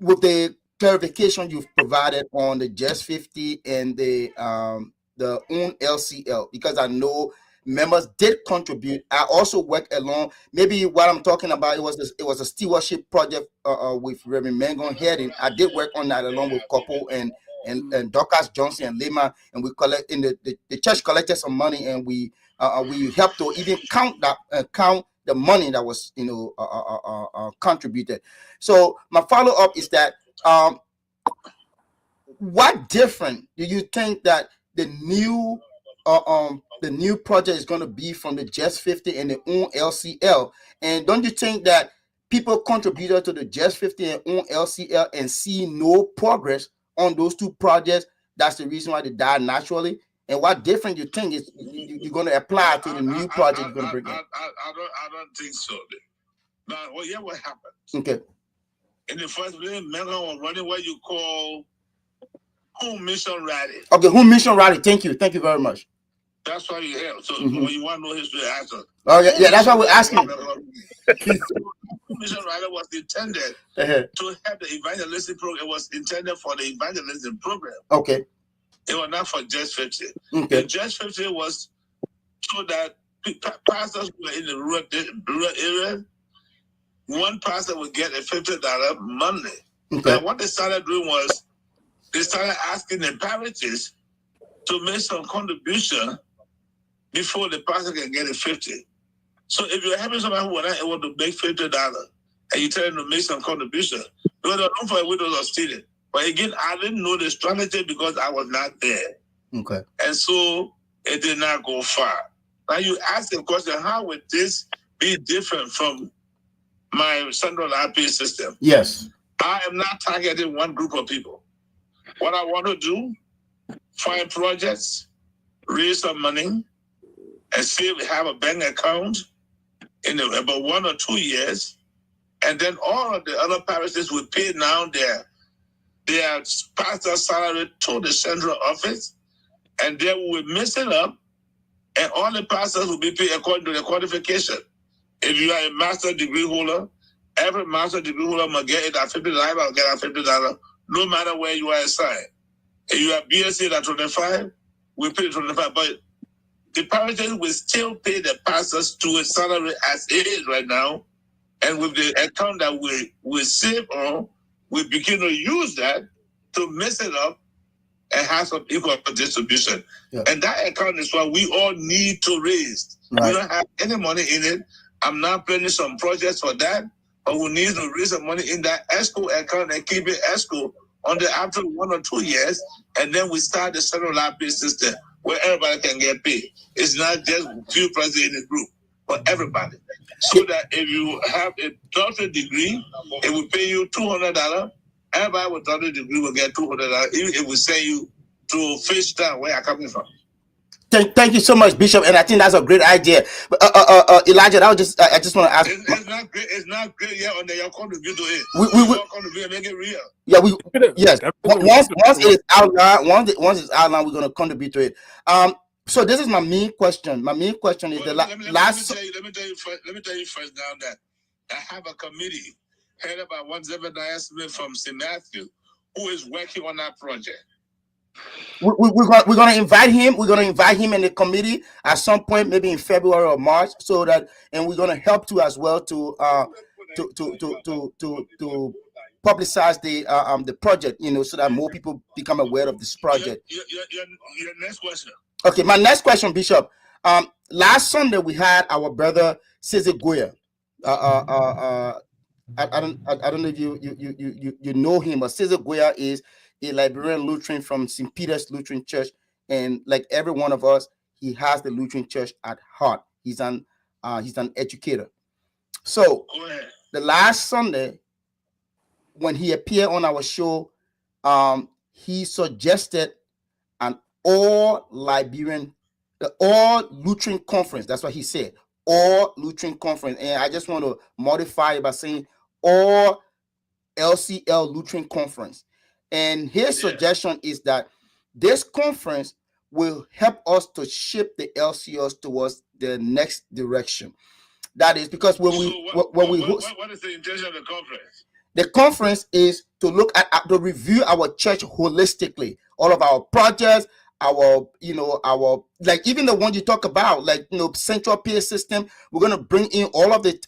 with the clarification you've provided on the Just 50 and the own LCL, because I know members did contribute. I also worked along. Maybe what I'm talking about, it was a stewardship project with Reverend Mangon heading. I did work on that along with Kopo and Dorcas Johnson and Lima, and we collect in the church collected some money, and we helped to even count the money that was contributed. So my follow-up is that what different do you think that the new project is going to be from the Just 50 and the own LCL? And don't you think that people contributed to the Just 50 and own LCL and see no progress on those two projects? That's the reason why they died naturally. And what different you think is you're going to apply to the new project you're going to bring in? I don't think so. Now, what happened? Okay. In the first place, Megan was running what you call Home Mission Rally. Okay, Home Mission Rally. Thank you very much. That's why you're here. So when you want to know history, ask us. Oh yeah, that's why we're asking. Home Mission Rally was intended to have the evangelistic program. It was intended for the evangelistic program. Okay. It was not for Just 50. Okay. The Just 50 was so that pastors who were in the rural area, one pastor would get a $50 monthly. Okay. And what they started doing was they started asking the parishes to make some contribution before the pastor can get a 50. So if you're having somebody who was not able to make $50 and you tell them to make some contribution, because they're known for widows or stealing. But again, I didn't know the strategy because I was not there. Okay. And so it did not go far. Now you ask the question, how would this be different from my central RP system? Yes. I am not targeting one group of people. What I want to do, find projects, raise some money, and see if we have a bank account in about 1 or 2 years. And then all of the other parishes will pay now their pastor salary to the central office, and then we will mix it up, and all the pastors will be paid according to the qualification. If you are a master degree holder, every master degree holder must get it at $50, I'll get at $50, no matter where you are assigned. If you are BSc at 25, we pay 25, but the parishes will still pay the pastors to a salary as it is right now, and with the account that we save on, we begin to use that to mix it up and have some equal distribution. Yeah. And that account is what we all need to raise. Right. We don't have any money in it. I'm not planning some projects for that, but we need to raise some money in that ESCO account and keep it ESCO after 1 or 2 years, and then we start the central pay system where everybody can get paid. It's not just few presidents in the group, but everybody. So that if you have a doctorate degree, it will pay you $200. Everybody with a doctorate degree will get $200, even if we send you to Fish Town, where I'm coming from. Thank you so much, Bishop, and I think that's a great idea. Elijah, I just want to ask. It's not great. It's not great yet. On your contribute to it. We contribute, make it real. Yeah, yes. Once it is outlined, once it's outlined, we're going to contribute to it. So this is my main question. My main question is Let me tell you first now that I have a committee headed by one Zebediah Smith from St. Matthew who is working on that project. We're going to invite him. We're going to invite him in the committee at some point, maybe in February or March, so that, and we're going to help too as well to publicize the project, so that more people become aware of this project. Your next question. Okay, my next question, Bishop. Last Sunday we had our brother Cesar Goya. I don't know if you know him, but Cesar Goya is a Liberian Lutheran from St. Peter's Lutheran Church, and like every one of us, he has the Lutheran Church at heart. He's an educator. So the last Sunday, when he appeared on our show, he suggested an all Lutheran conference. That's what he said, all Lutheran conference. And I just want to modify it by saying all LCL Lutheran conference. And his suggestion is that this conference will help us to shape the LCLs towards the next direction. That is because what is the intention of the conference? The conference is to look at to review our church holistically, all of our projects, our like even the one you talk about, like central peer system. We're gonna bring in all of the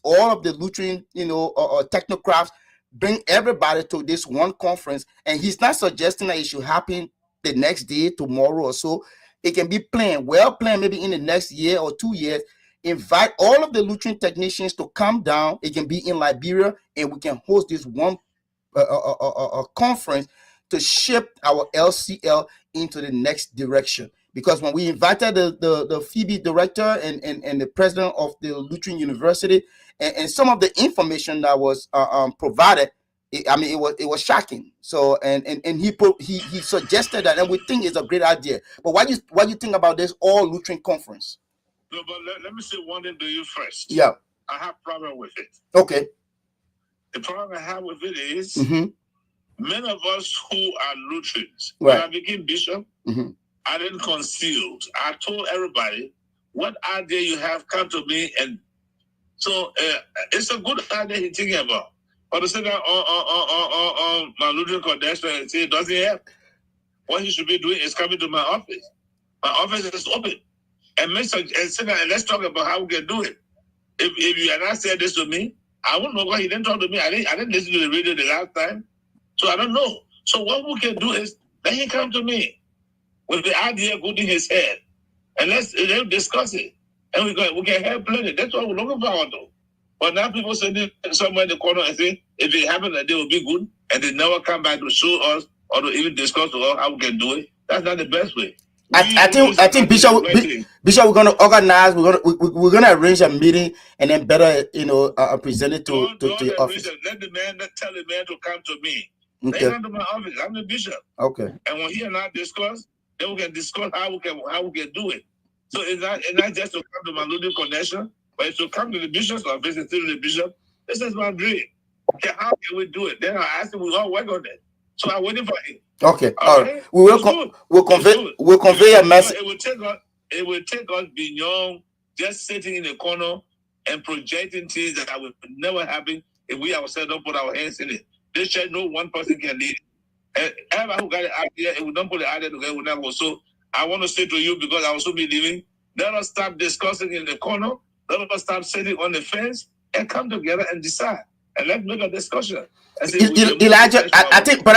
Lutheran technocrats, bring everybody to this one conference. And he's not suggesting that it should happen the next day, tomorrow or so. It can be well planned, maybe in the next year or 2 years. Invite all of the Lutheran technicians to come down. It can be in Liberia, and we can host this one conference to shape our LCL into the next direction. Because when we invited the Phoebe director and the president of the Lutheran University, and some of the information that was provided, it was shocking. So and he suggested that, and we think it's a great idea. But what you think about this all Lutheran conference? No, but let me say one thing to you first. Yeah. I have a problem with it. Okay. The problem I have with it is many of us who are Lutherans, right. When I became bishop, I didn't conceal. I told everybody, what idea you have, come to me. And so it's a good idea he's thinking about. But to say that on my Lutheran connection and say it doesn't help, what he should be doing is coming to my office. My office is open. And sit down and let's talk about how we can do it. If you had not said this to me, I wouldn't know why he didn't talk to me. I didn't listen to the radio the last time, so I don't know. So what we can do is let him come to me with the idea good in his head, and let's discuss it, and we can help plan it. That's what we're looking forward to. But now people sitting somewhere in the corner and say if it happens that they will be good, and they never come back to show us or to even discuss to us how we can do it. That's not the best way. I think Bishop, we're going to organize. We're going to arrange a meeting and then better, present it to your office. Let the man tell the man to come to me. Okay. They come to my office. I'm the bishop. Okay. And when he and I discuss, then we can discuss how we can do it. So it's not just to come to my Lutheran connection, but it's to come to the bishop's office and say to the bishop, this is my dream. Okay, how can we do it? Then I asked him, we all work on it. So I'm waiting for him. Okay, all right. We'll convey a message. It will take us beyond just sitting in the corner and projecting things that would never happen if we ourselves don't put our hands in it. This church, no one person can lead it. And everybody who got an idea, if we don't put the idea together, we'll not go. So I want to say to you, because I will soon be leaving, let us stop discussing in the corner. Let us stop sitting on the fence and come together and decide. And let's make a discussion. Elijah, I think, but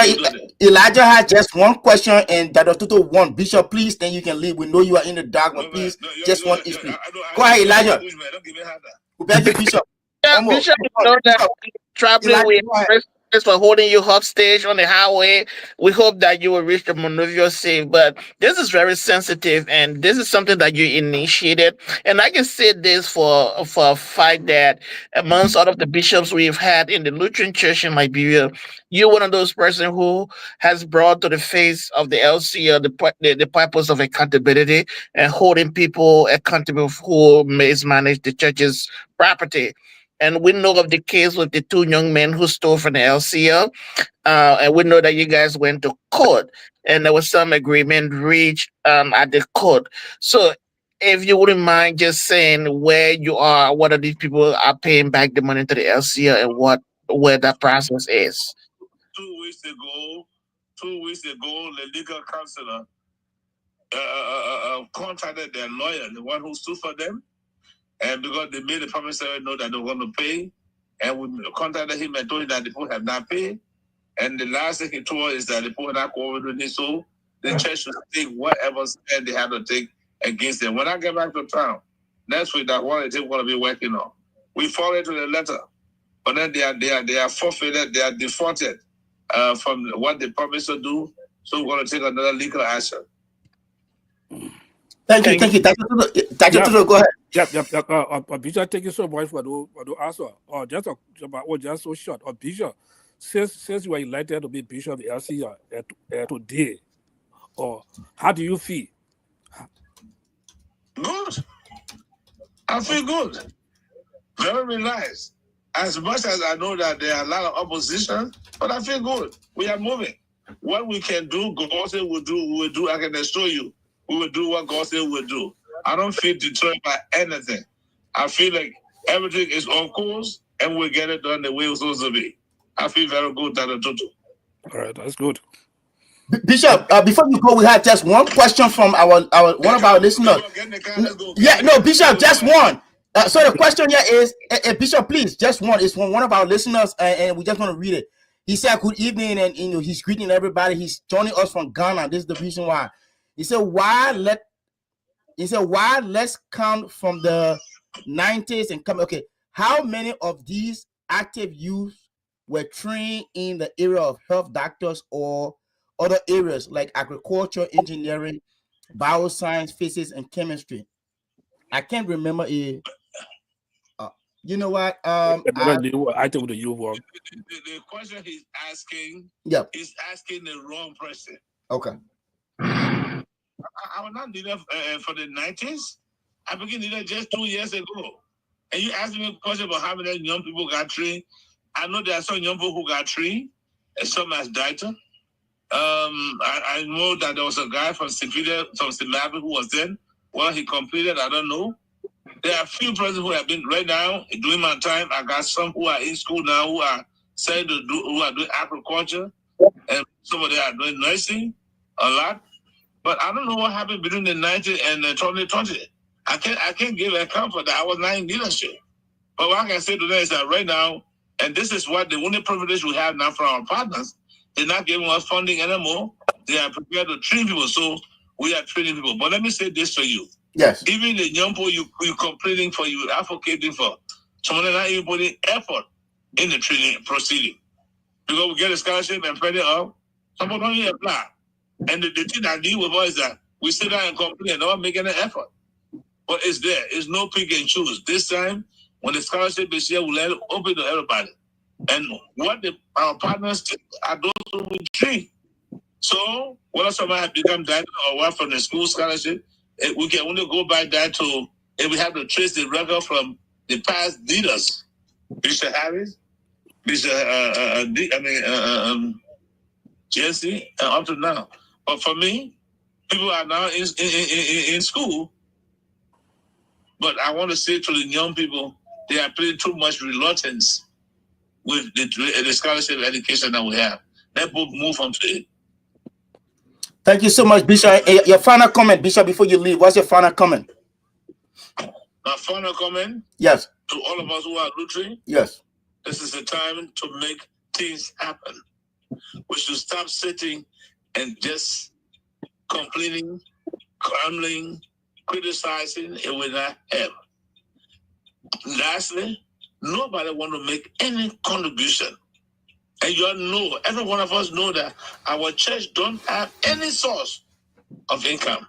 Elijah has just one question, and Dr. Tutu one. Bishop, please, then you can leave. We know you are in the dark, but please, just one each. Go ahead, Elijah. Don't give me We beg you, Bishop. Bishop, know that traveling with for holding you hostage on the highway. We hope that you will reach the Monrovia safe. But this is very sensitive, and this is something that you initiated. And I can say this for a fact that amongst all of the bishops we've had in the Lutheran Church in Liberia, you're one of those person who has brought to the face of the LCA the purpose of accountability and holding people accountable who mismanage the church's property. And we know of the case with the two young men who stole from the LCL. And we know that you guys went to court and there was some agreement reached at the court. So if you wouldn't mind just saying where you are, what are these people are paying back the money to the LCL and where that process is. 2 weeks ago, the legal counselor contacted their lawyer, the one who stood for them, and because they made the promissory note that they were going to pay, and we contacted him and told him that the people have not paid. And the last thing he told us is that the people are not cooperating with it, so the church should take whatever stand they have to take against them. When I get back to town next week, that's what they're going to be working on. We follow to the letter, but then they are forfeited, they are defaulted from what they promised to do. So we're going to take another legal action. Thank you. Dr. Tudo, go ahead. Yep. Bishop, thank you so much for the answer. Just so short. Bishop, since you were elected to be Bishop of the LCA today, how do you feel? Good. I feel good. Very relaxed. As much as I know that there are a lot of opposition, but I feel good. We are moving. What we can do, God said we'll do, we will do. I can assure you, we will do what God said we'll do. I don't feel deterred by anything. I feel like everything is on course and we'll get it done the way it's supposed to be. I feel very good, Dr. Tutu. All right, that's good. Bishop, before you go, we had just one question from our one of our listeners. Bishop, just one. So the question here is, Bishop, please, just one. It's from one of our listeners, and we just want to read it. He said, "Good evening," and he's greeting everybody. He's joining us from Ghana. This is the reason why. He said, "Why let's count from the 90s and come." Okay, how many of these active youth were trained in the area of health doctors or other areas like agriculture, engineering, bioscience, physics, and chemistry? I can't remember a. You know what? I think the youth work. The question he's asking, he's asking the wrong person. Okay. I was not leader for the 90s. I became leader just 2 years ago. And you asked me a question about how many young people got trained. I know there are some young people who got trained, and some has died. I know that there was a guy from Zimbabwe who was then. Well, he completed, I don't know. There are a few persons who have been right now during my time. I got some who are in school now who are saying who are doing agriculture, and some of them are doing nursing a lot. But I don't know what happened between the 90s and the 2020. I can't give an account for that. I was not in leadership. But what I can say today is that right now, and this is what the only privilege we have now from our partners, they're not giving us funding anymore. They are prepared to train people, so we are training people. But let me say this to you. Yes. Even the young people you complaining for, you advocating for, someone not even putting effort in the training proceeding. Because we get a scholarship and pay it up, some people don't even apply. And the thing I deal with is that we sit down and complain, not making an effort. But it's there. It's no pick and choose. This time, when the scholarship is here, we'll let it open to everybody. And what our partners are those who we train. So, whether somebody has become that or what from the school scholarship, we can only go by that to, if we have to trace the record from the past leaders, Bishop Harris, Bishop, Jesse, up to now. But for me, people are now in school, but I want to say to the young people, they are playing too much reluctance with the scholarship education that we have. Let both move on to it. Thank you so much, Bishop. Your final comment, Bishop, before you leave. What's your final comment? My final comment? Yes. To all of us who are Lutheran? Yes. This is the time to make things happen. We should stop sitting and just complaining, grumbling, criticizing, it will not help. Lastly, nobody want to make any contribution And you all know, every one of us know that our church don't have any source of income.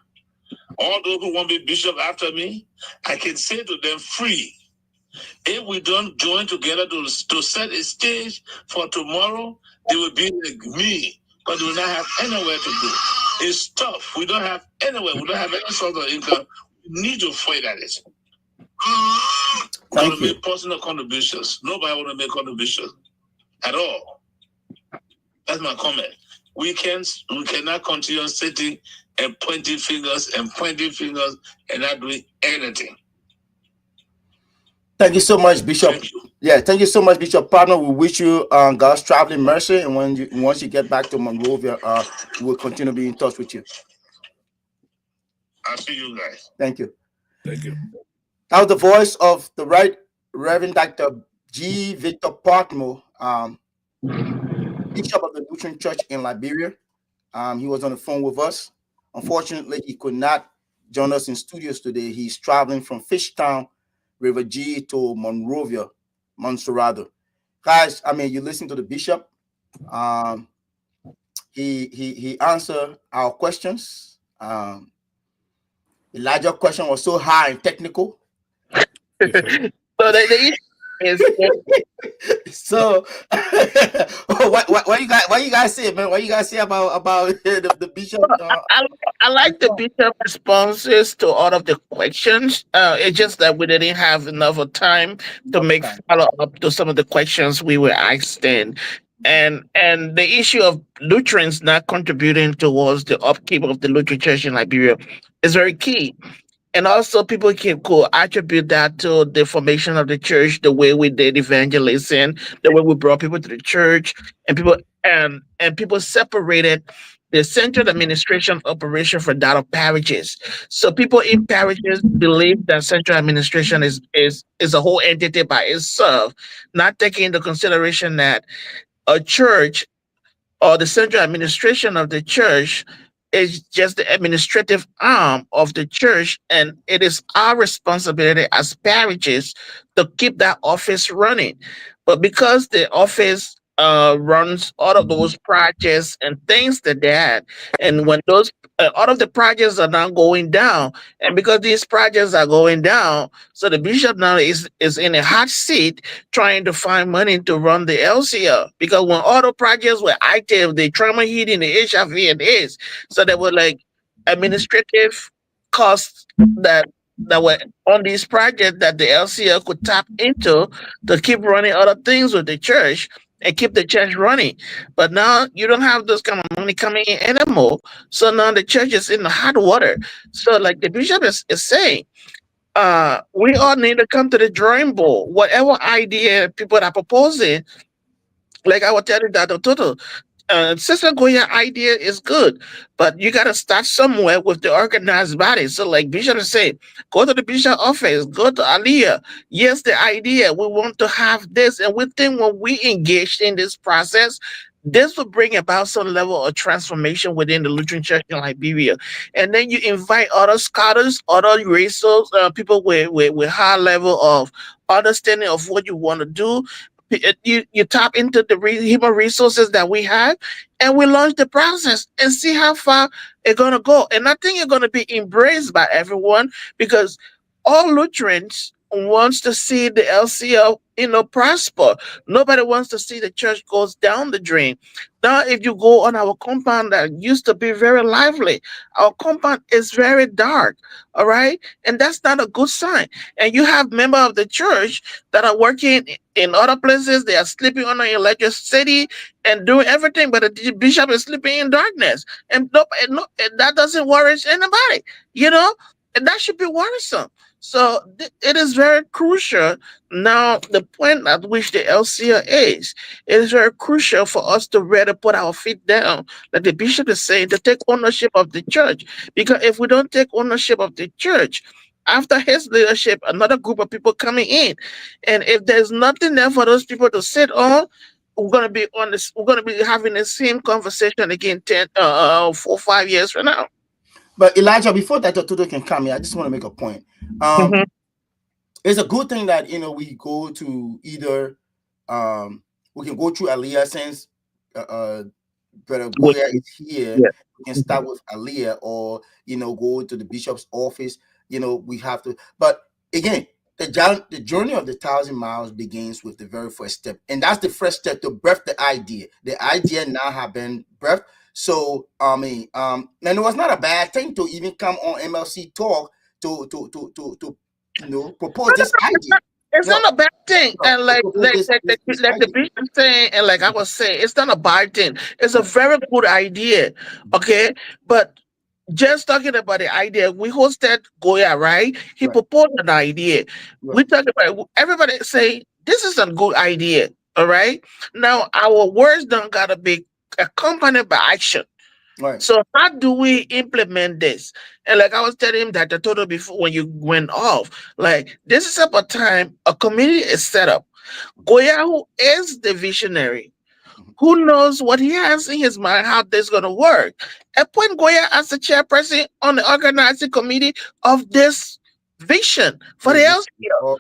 All those who want to be bishop after me, I can say to them free. If we don't join together to set a stage for tomorrow, they will be like me, but they will not have anywhere to go. It's tough. We don't have anywhere. We don't have any sort of income. We need to fight at it. Thank you. Make personal contributions. Nobody want to make contributions at all. That's my comment. We cannot continue sitting and pointing fingers and not doing anything. Thank you so much, Bishop. Thank you. Yeah, thank you so much, Bishop Partner. We wish you God's traveling mercy, and once you get back to Monrovia, we will continue to be in touch with you. I'll see you guys. Thank you. Thank you. That was the voice of the Right Reverend Dr. G. Victor Partner, Bishop of the Lutheran Church in Liberia. He was on the phone with us. Unfortunately, he could not join us in studios today. He's traveling from Fishtown, River G to Monrovia, Montserrado. Guys, I mean, you listen to the bishop. He answered our questions. Elijah's question was so high and technical. So the issue is so what you guys say, man? What you guys say about the bishop? I like the bishop responses to all of the questions. It's just that we didn't have enough of time to make follow up to some of the questions we were asked in. And the issue of Lutherans not contributing towards the upkeep of the Lutheran Church in Liberia is very key. And also, people could attribute that to the formation of the church, the way we did evangelism, the way we brought people to the church, and people separated the central administration operation from that of parishes. So people in parishes believe that central administration is a whole entity by itself, not taking into consideration that a church or the central administration of the church is just the administrative arm of the church, and it is our responsibility as parishes to keep that office running. But because the office runs all of those projects and things like that, and when those all of the projects are now going down, and because these projects are going down, so the bishop now is in a hot seat trying to find money to run the LCL, because when all the projects were active, the trauma heating, the HIV and AIDS, so there were like administrative costs that were on these projects that the LCL could tap into to keep running other things with the church and keep the church running. But now you don't have those kind of money coming in anymore. So now the church is in the hot water. So like the bishop is saying, we all need to come to the drawing board. Whatever idea people are proposing, like I will tell you that the total Sister Goya idea is good, but you got to start somewhere with the organized body. So like Bishop is saying, go to the bishop office, go to Aliyah. Yes, the idea, we want to have this. And we think when we engage in this process, this will bring about some level of transformation within the Lutheran Church in Liberia. And then you invite other scholars, other resources, people with high level of understanding of what you want to do. You tap into the human resources that we have, and we launch the process and see how far it's going to go. And I think it's going to be embraced by everyone, because all Lutherans wants to see the LCL, prosper. Nobody wants to see the church goes down the drain. Now, if you go on our compound that used to be very lively, our compound is very dark, all right? And that's not a good sign. And you have members of the church that are working in other places. They are sleeping on the electricity and doing everything, but the bishop is sleeping in darkness. And that doesn't worry anybody, and that should be worrisome. So it is very crucial now, the point at which the LCL is, it is very crucial for us to really put our feet down, like the bishop is saying, to take ownership of the church. Because if we don't take ownership of the church, after his leadership, another group of people coming in. And if there's nothing there for those people to sit on, we're gonna be having the same conversation again 4 or 5 years from now. But Elijah, before that Toto can come here, I just want to make a point. It's a good thing that we go to either we can go through Aliyah since Brother Goya is here. Yeah. We can start with Aliyah, or go to the bishop's office. We have to. But again, the journey of the 1,000 miles begins with the very first step, and that's the first step to birth the idea. The idea now have been birthed. So and it was not a bad thing to even come on MLC Talk to propose this idea. It's not a bad thing, and like the bishop saying, and like I was saying, it's not a bad thing. It's a very good idea, okay? But just talking about the idea, we hosted Goya, right? He proposed an idea. We talked about everybody say this is a good idea, all right? Now our words don't gotta be accompanied by action. Right. So how do we implement this? And like I was telling him that the total before when you went off, like this is about time a community is set up. Goya, who is the visionary, who knows what he has in his mind, how this is going to work. Appoint Goya as the chairperson on the organizing committee of this vision for the LCO.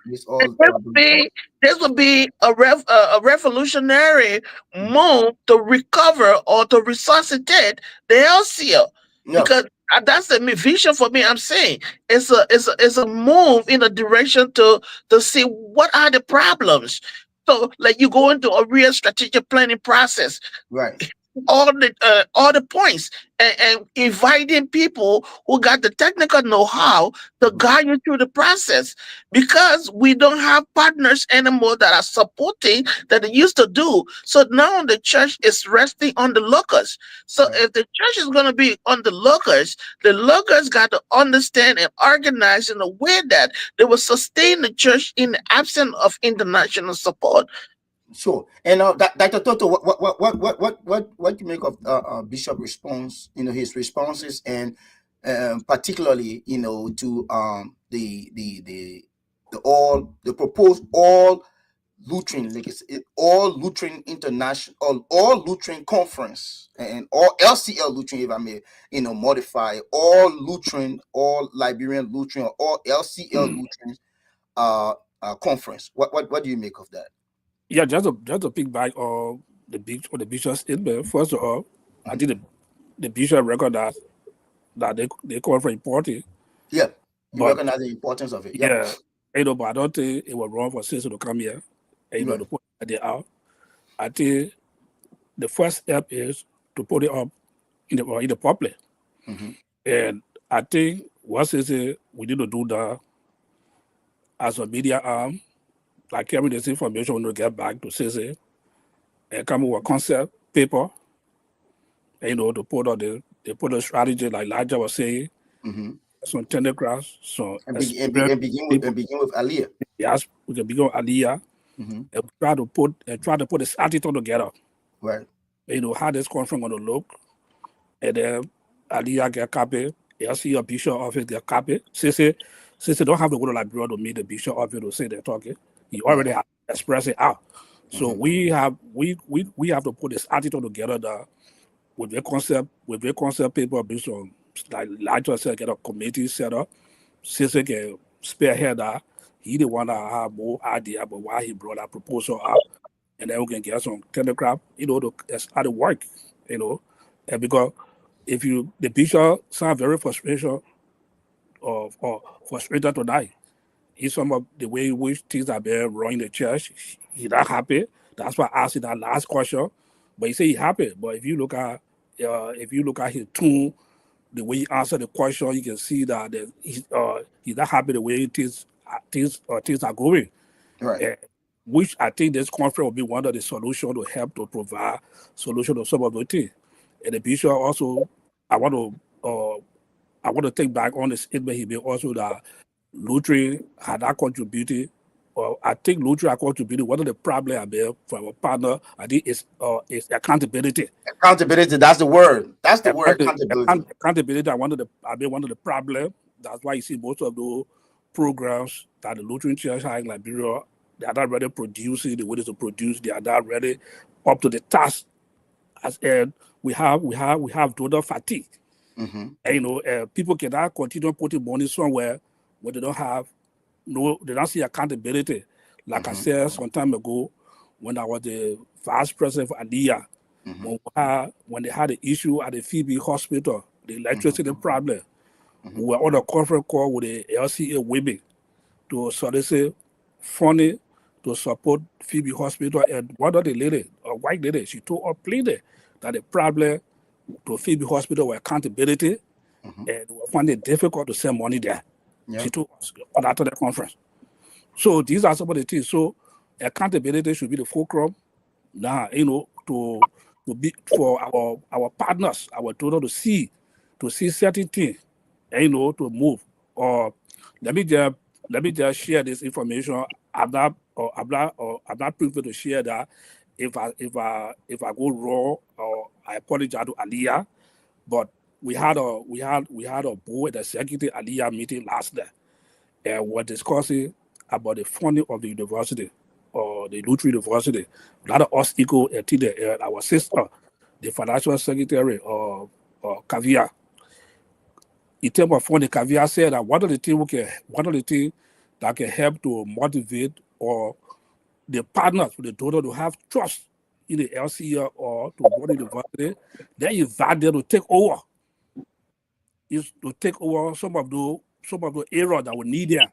This would be a revolutionary move to recover or to resuscitate the LCO. Because that's the vision for me. I'm saying it's a move in a direction to see what are the problems. So, like you go into a real strategic planning process, right? All the points and inviting people who got the technical know-how to guide you through the process, because we don't have partners anymore that are supporting that they used to do. So now the church is resting on the locals. So if the church is going to be on the locals got to understand and organize in a way that they will sustain the church in the absence of international support. Sure. And Dr. Toto, what you make of Bishop's response? His responses, and particularly, to the proposed all Lutheran Lutheran international, all Lutheran conference, and all LCL Lutheran, if I may, modify all Lutheran, all Liberian Lutheran, or all LCL Lutheran conference. What do you make of that? Yeah, just a big bite of the bishop's statement. First of all, I think the bishop recognized that they call for important. Yeah, you recognize the importance of it. Yeah, but I don't think it was wrong for sister to come here, to put it out. I think the first step is to put it up in the public, and I think once we need to do that as a media arm. Like carrying this information when we get back to CC and come with a concept paper, to put on they put a strategy like Elijah was saying, some telegraphs, and begin with Aliyah. Yes, we can begin with Aliyah and try to put this attitude together. Right. How this conference going to look, and then Aliyah get a copy, LC a bishop office get a copy. CC don't have to go to Liberia to meet the bishop office to say they're talking. You already have expressed it out. So we have to put this attitude together that with the concept paper based on like I said, get a committee set up. Since can spearhead that, he the one that have more idea about why he brought that proposal up, and then we can get some telegraph, to start the work, and because if the bishop sound very frustrated or frustrated tonight. He's some of the way in which things are being run in the church. He's not happy. That's why I asked that last question. But he said he's happy. But if you look at his tone, the way he answered the question, you can see that he's not happy the way things are going. Right. Which I think this conference will be one of the solutions to help to provide solution to some of the things. And the bishop also, I want to take back on the statement he made also that Lutheran had not contributed, or I think Lutheran had contributed. One of the problems I have for our partner, I think, is accountability. Accountability, that's the word. That's the word, accountability. Accountability, I been one of the problems. That's why you see most of those programs that the Lutheran Church has in Liberia, they are not ready producing the way to produce. They are not ready up to the task. And we have donor fatigue. And people cannot continue putting money somewhere when they don't see accountability. Like I said some time ago, when I was the vice president for Aliyah. When they had the issue at the Phoebe Hospital, the electricity problem, we were on a conference call with the LCA women to solicit funding to support Phoebe Hospital. And one of the lady, a white lady, she told us plainly that the problem to Phoebe Hospital was accountability, and we found it difficult to send money there. She told us after the conference. So these are some of the things. So accountability should be the fulcrum. Now, to be for our partners, our donor to see certain things, and, to move. Or let me just share this information. I'm not privileged to share that. If I go wrong, or I apologize to Aliyah, but we had a board executive Aliyah meeting last night, and we're discussing about the funding of the university, or the Lutri University. A lot of us equal our sister, the financial secretary, or Kavia. In terms of funding, Kavia said that one of the things that can help to motivate or the partners with the donor to have trust in the LCA or to go to the university, then you invite them to take over. Is to take over some of the areas that we need there.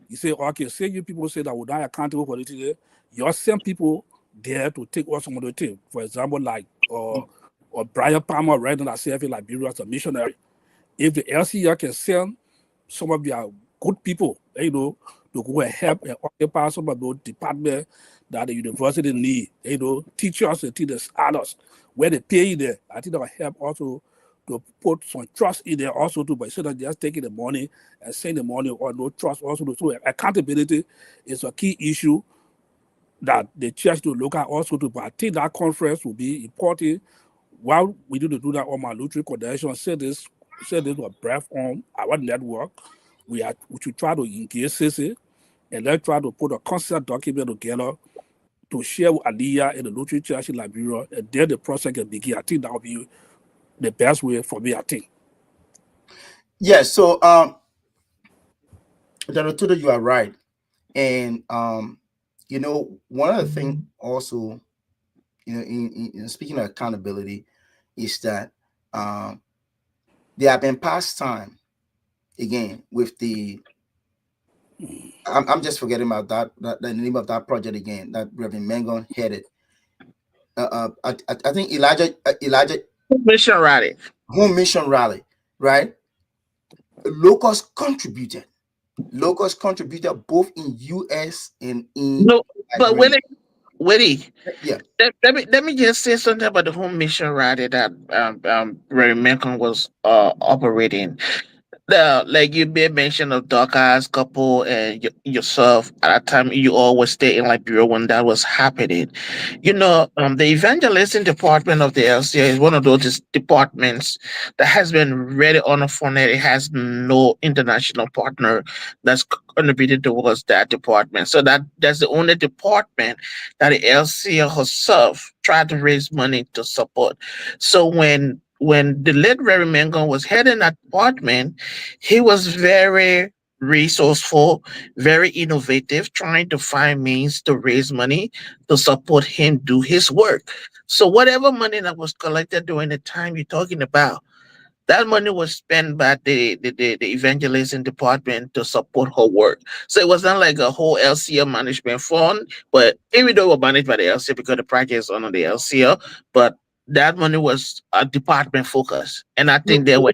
You say, okay, say you people say that we're not accountable for it. You send people there to take over some of the things. For example, like or Brian Palmer right now serving Liberia as a missionary. If the LCA can send some of their good people, to go and help and occupy some of those departments that the university need, teachers and teachers, others, where they pay there, I think that will help also to put some trust in there also too, but instead of just taking the money and saying the money or no trust also. So accountability is a key issue that the church to look at also too. But I think that conference will be important. While we do that on my Lutri Connection, say this was breath on our network. We should try to engage CC and then try to put a concept document together to share with Aliyah and the Lutri Church in Liberia, and then the process can begin. I think that will be the best way for me, I think. Yes, so Dr. you are right. And one of the things also, in speaking of accountability, is that there have been past time again with the I'm just forgetting about that the name of that project again that Reverend Mengon headed. I think Elijah Mission Rally. Home Mission Rally, right? Locals contributed both in US and in no, but Willie, yeah. Let me just say something about the Home Mission Rally that Reverend Mengon was operating. Like you made mention of Dorcas couple and yourself at that time, you always stay in Liberia when that was happening. The evangelism department of the LCA is one of those departments that has been really underfunded. It has no international partner that's contributed towards that department. So that's the only department that the LCA herself tried to raise money to support. So when the late Reverend Mengon was heading that department, he was very resourceful, very innovative, trying to find means to raise money to support him do his work. So whatever money that was collected during the time you're talking about, that money was spent by the evangelism department to support her work. So it was not like a whole LCA management fund, but even though it was managed by the LCA because the project is under the LCA, but that money was a department focus. And I think they were.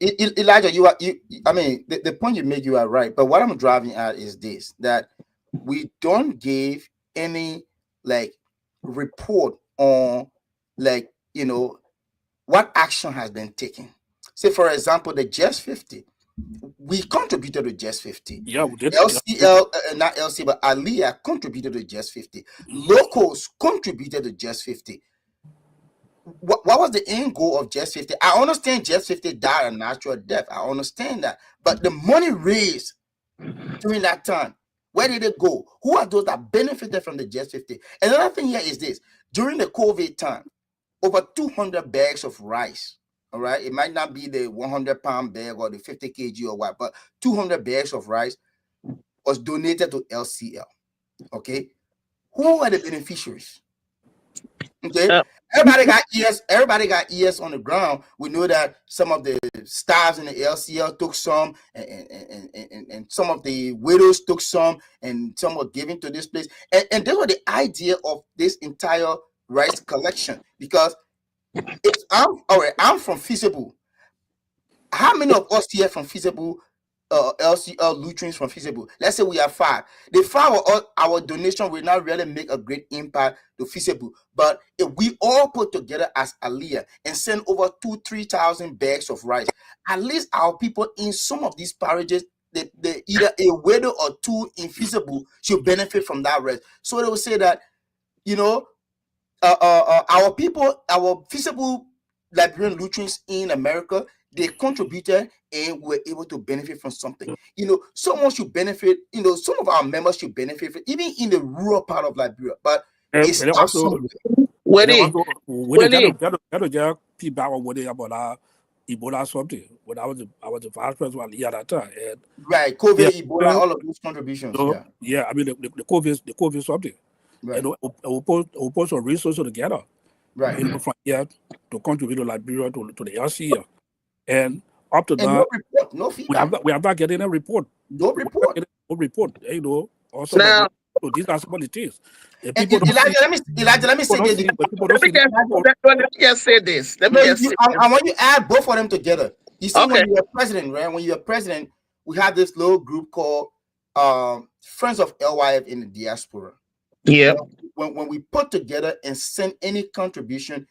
Elijah, the point you make, you are right. But what I'm driving at is this, that we don't give any report on what action has been taken. Say, for example, the Just 50. We contributed to Just 50. Yeah, we did. LCL, not LC, but Aliyah contributed to Just 50. Locals contributed to Just 50. What was the end goal of Just 50? I understand Just 50 died a natural death. I understand that. But the money raised during that time, where did it go? Who are those that benefited from the Just 50? Another thing here is this. During the COVID time, over 200 bags of rice, all right? It might not be the 100-pound bag or the 50 kg or what, but 200 bags of rice was donated to LCL, okay? Who are the beneficiaries? Okay, everybody got ears. Everybody got ears on the ground. We know that some of the stars in the LCL took some, and some of the widows took some, and some were given to this place. And this was the idea of this entire rice collection. Because if I'm from Feasible. How many of us here from Feasible? LCL Lutherans from Feasible. Let's say we have 5. The 5 of our donation will not really make a great impact to Feasible. But if we all put together as Aliyah and send over 2,000-3,000 bags of rice, at least our people in some of these parishes, they either a widow or 2 in Feasible should benefit from that rice. So they will say that, our people, our Feasible Liberian Lutherans in America, they contributed and were able to benefit from something. Someone should benefit. Some of our members should benefit from, even in the rural part of Liberia. But it's also feedback on what they about Ebola something. When I was the vice president at that time. And right, COVID, Ebola, all of those contributions. Yeah, I mean the COVID something. Right. And we'll put some resources together. Right. From here to contribute to Liberia to the LCL. And up to and that, no report, no feedback. We have not getting a report. No report. No report. Also, now, so these are some of the things. Elijah, let me say this. Let me just say this. I want you to add both of them together. You see, Okay. when you're president, right? When you're president, we have this little group called Friends of LYF in the Diaspora. Yeah. When we put together and send any contribution,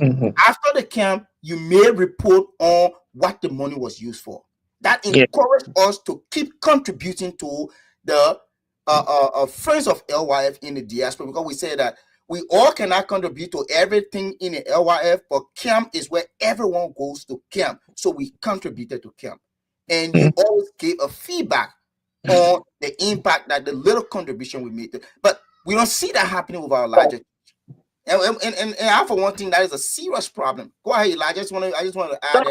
Mhm. after the camp, you may report on what the money was used for. That encouraged us to keep contributing to the Friends of LYF in the Diaspora, because we say that we all cannot contribute to everything in the LYF, but camp is where everyone goes to camp. So we contributed to camp. And you always gave a feedback on the impact that the little contribution we made. But we don't see that happening with our larger church. And I, for one thing, that is a serious problem. Go ahead, Elijah. I just want to add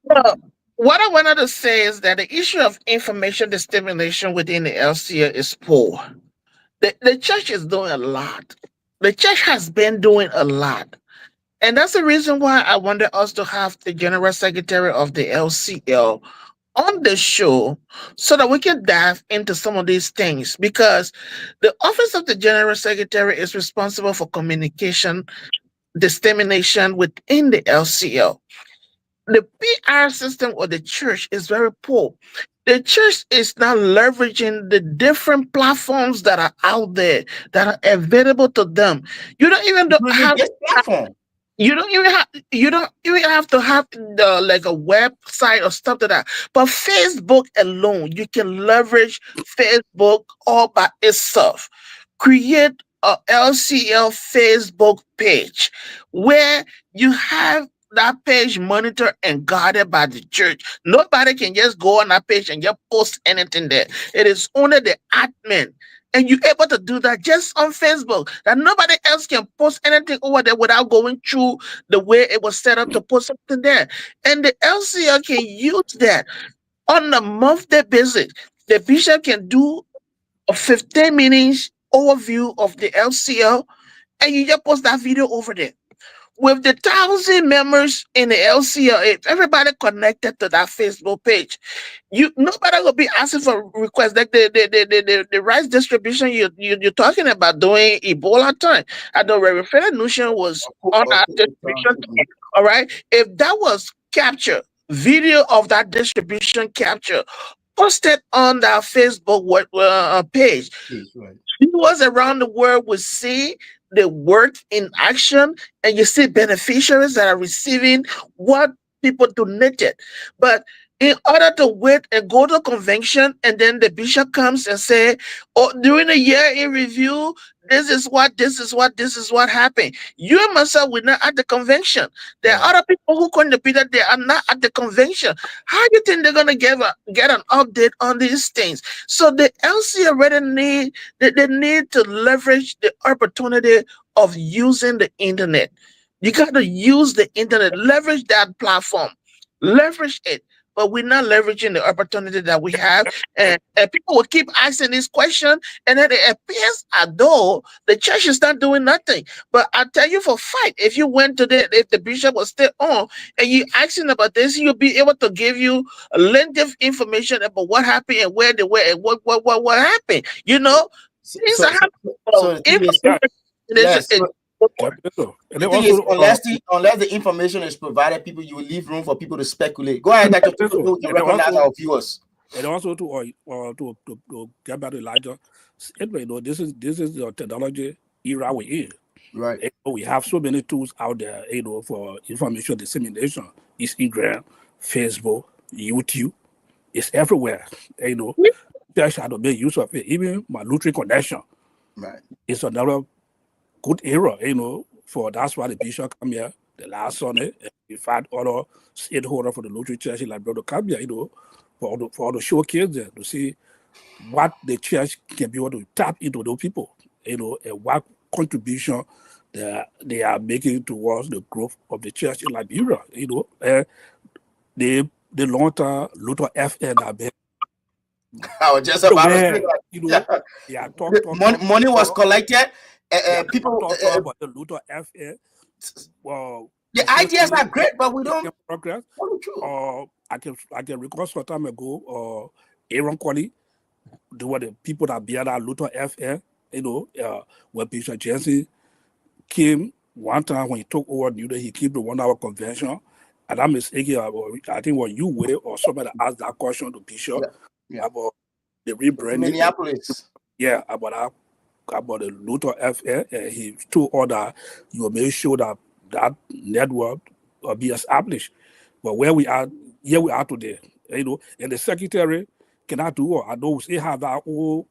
that. What I wanted to say is that the issue of information dissemination within the LCA is poor. The church is doing a lot. The church has been doing a lot. And that's the reason why I wanted us to have the General Secretary of the LCL on the show so that we can dive into some of these things, because the office of the General Secretary is responsible for communication dissemination within the LCL. The PR system of the church is very poor. The church is now leveraging the different platforms that are out there that are available to them. You don't even have this platform. You don't even have to have like a website or stuff like that. But Facebook alone, you can leverage Facebook all by itself. Create a LCL Facebook page where you have that page monitored and guarded by the church. Nobody can just go on that page and just post anything there. It is only the admin. And you're able to do that just on Facebook. That nobody else can post anything over there without going through the way it was set up to post something there. And the LCL can use that on a monthly basis. The bishop can do a 15 minutes overview of the LCL, and you just post that video over there. With the 1,000 members in the LCL, if everybody connected to that Facebook page, nobody will be asking for requests. Like the rice distribution you're talking about doing Ebola time. I know Reverend Fela Nushin was on our distribution. All right, if that was captured, video of that distribution capture, posted on that Facebook page, viewers around the world will see the work in action, and you see beneficiaries that are receiving what people donated. But in order to wait and go to convention, and then the bishop comes and say, "Oh, during the year in review, this is what happened." You and myself were not at the convention. There are other people who contributed, they are not at the convention. How do you think they're gonna get an update on these things? So the LC already need to leverage the opportunity of using the internet. You got to use the internet, leverage that platform, leverage it. but we're not leveraging the opportunity that we have. And people will keep asking this question, and then it appears as though the church is not doing nothing. But I tell you for fact, if you went to if the bishop was still on and you asking about this, you'll be able to give you a length of information about what happened and where they were and what happened. You know, things are happening. So unless the information is provided, people, you will leave room for people to speculate. Go ahead, Dr. Tutu, to recognize our viewers. And also to get back to Elijah, anyway, this is the technology era we're in. Right. We have so many tools out there, for information dissemination. Instagram, Facebook, YouTube, it's everywhere. Church had to make use of it. Even my Lutheran connection, right, it's another good era, for that's why the bishop come here, the last Sunday, and we find other stakeholders for the Lutheran church like Brother come here, for the showcase there to see what the church can be able to tap into those people, and what contribution they are making towards the growth of the church in Liberia, the long-term Luther FN have been. I was just about to say that. Yeah, money was collected. People talk about the Luther FN. Well, the ideas are great, but we don't progress. I can recall some time ago, Aaron Colley, there were the people that bear that Luther FN. When Bishop Jensen came one time when he took over New Day, he came to 1 hour convention, and I'm mistaken. I think when you were or somebody asked that question to Bishop about the rebranding, Minneapolis, about the Luther FN, and he told all that you will make sure that network will be established. But where we are, here we are today, and the secretary cannot do it. I know they have that old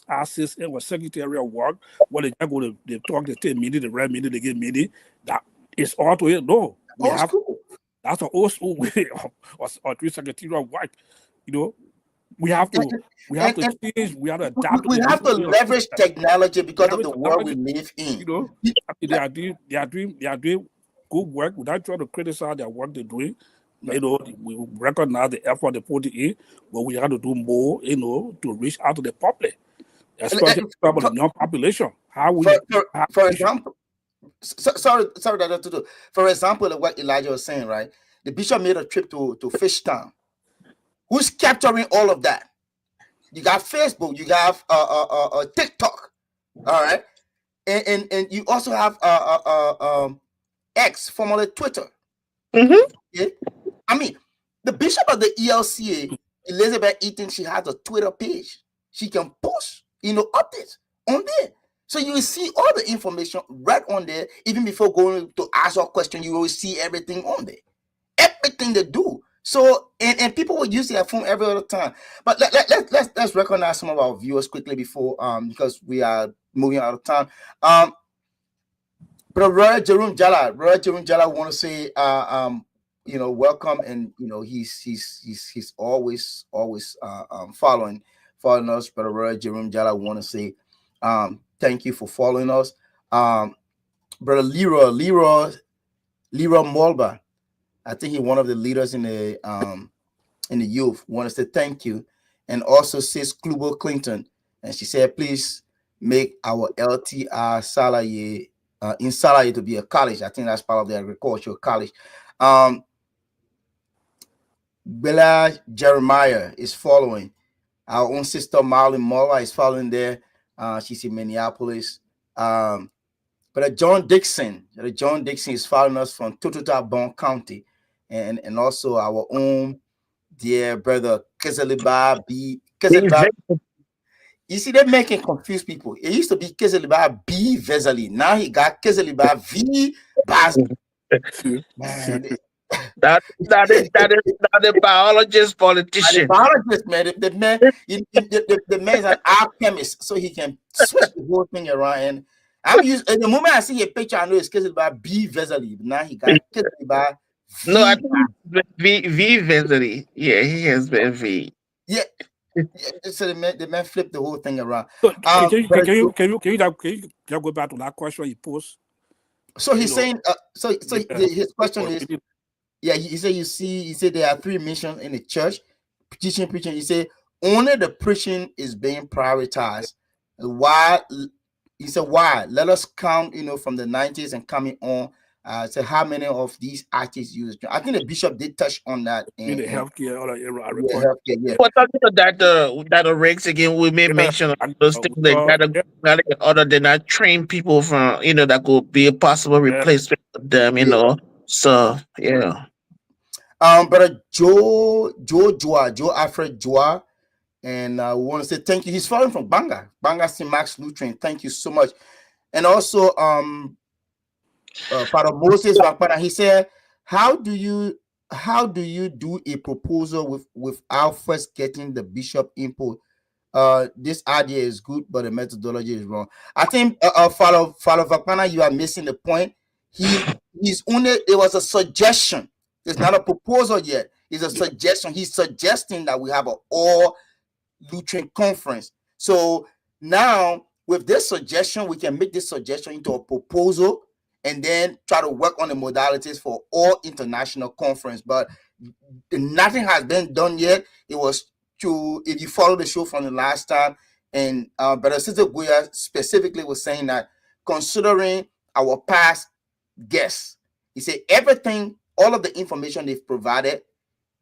assistant or secretary of work where they go to they talk, they take meeting, they read meeting, they get meeting. That is all to it. No, that's an old school way of doing secretarial work. We have to change. We have to adapt. We have to leverage technology because of the world we live in. They are doing good work without trying to criticize their work they're doing. We recognize the effort they put in, but we have to do more, to reach out to the public, especially the young population. For example, sorry, Dr. Tutu. For example, what Elijah was saying, right? The bishop made a trip to Fishtown. Who's capturing all of that? You got Facebook, you got TikTok, all right, and you also have X, formerly Twitter. Mm-hmm. Yeah? I mean, the bishop of the ELCA, Elizabeth Eaton, she has a Twitter page. She can post, updates on there. So you will see all the information right on there. Even before going to ask a question, you will see everything on there. Everything they do. So, and people will use their phone every other time. But let's recognize some of our viewers quickly before, because we are moving out of time. But Roy Jerome Jala want to say, welcome, and he's always following us. But Roy Jerome Jala want to say, thank you for following us. Brother Leroy Molba, I think he's one of the leaders in the youth, want to say thank you. And also Sis Klubo Clinton, and she said, please make our LTR Salaye in Salaye to be a college. I think that's part of the agricultural college. Bella Jeremiah is following. Our own sister Marlon Mola is following there. She's in Minneapolis. But John Dixon is following us from Tututa Bon County. And also our own dear brother Kezeliba B. You see, they're making confused people. It used to be Kezeliba B. Vesely. Now he got Kezeliba V. Baz. That is the biologist politician. The biologist, man. The man is an alchemist, so he can switch the whole thing around. And the moment I see a picture, I know it's Kezeliba B. Vesely. Now he got Kezeliba. No, I think V Vesely. Yeah, he has been V. Yeah. So the man flipped the whole thing around. So can you go back to that question he posed? So he's saying. So his question is. Yeah, he said, you see, he said there are 3 missions in the church: teaching, preaching. He said only the preaching is being prioritized. Why? He said, why? Let us count, from the 90s and coming on. So how many of these artists use? I think the bishop did touch on that. In the healthcare, all yeah, report. healthcare, yeah. Well, talking about that rigs again, we may mention those things that other than not train people from that could be a possible replacement for them. So yeah. Brother Joe Alfred Joa, and we want to say thank you. He's following from Banga St. Max Lutheran. Thank you so much. And also Father Moses Vakpana, he said, how do you do a proposal without first getting the bishop input? This idea is good, but the methodology is wrong. I think Father Vakpana, you are missing the point. It was a suggestion. It's not a proposal yet. It's a suggestion. He's suggesting that we have an all Lutheran conference. So now with this suggestion, we can make this suggestion into a proposal and then try to work on the modalities for all international conference. But nothing has been done yet. It was if you follow the show from the last time, and Brother Sister Guya specifically was saying that considering our past guests, he said everything, all of the information they've provided,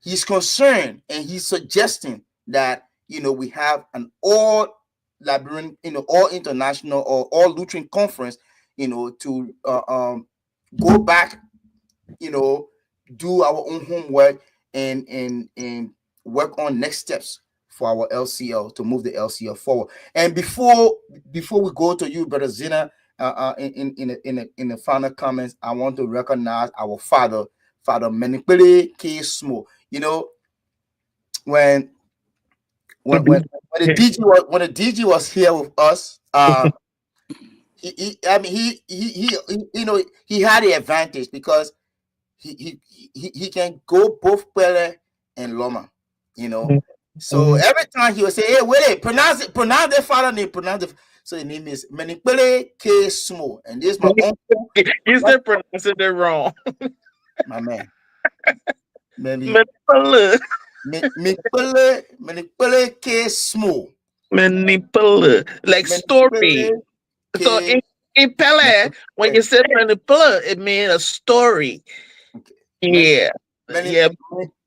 he's concerned and he's suggesting that we have an all labyrinth, all international or all Lutheran conference, to go back, do our own homework and work on next steps for our LCL to move the LCL forward. And before we go to you, Brother Zena, in the final comments, I want to recognize our Father Menipele K. Smo. When the DG was here with us, he had the advantage because he can go both Pele and Loma, So every time he would say, "Hey, wait, pronounce their father name, So the name is Menipele K. Smo, and this is my uncle. You said pronouncing it wrong, my man. Menipele K. Smo. Menipele, like story. So in Pele, when you say Menipele, it means a story. Okay. Yeah.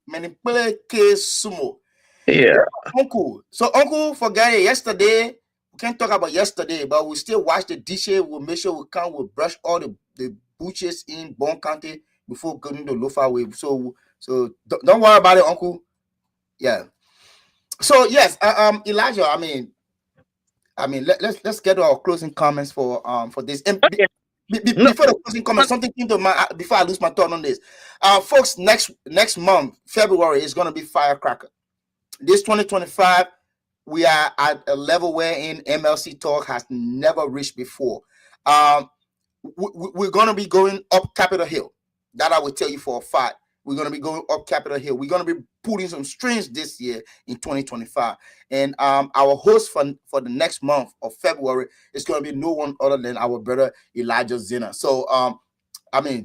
Menipele K. Smo. Yeah. Uncle. So Uncle forgot it yesterday. We can't talk about yesterday, but we still watch the dishes. We'll make sure we'll brush all the butchers in Bon County before going to Lofa Way. So don't worry about it, Uncle. Yeah. So yes, Elijah. Let's get to our closing comments for this. And before the closing comments, something came to mind before I lose my thought on this. Folks, next month, February, is going to be Firecracker. This 2025, we are at a level wherein MLC Talk has never reached before. We're going to be going up Capitol Hill. That I will tell you for a fact. We're going to be going up Capitol Hill. We're going to be putting some strings this year in 2025. And our host for the next month of February is going to be no one other than our brother Elijah Zena. So,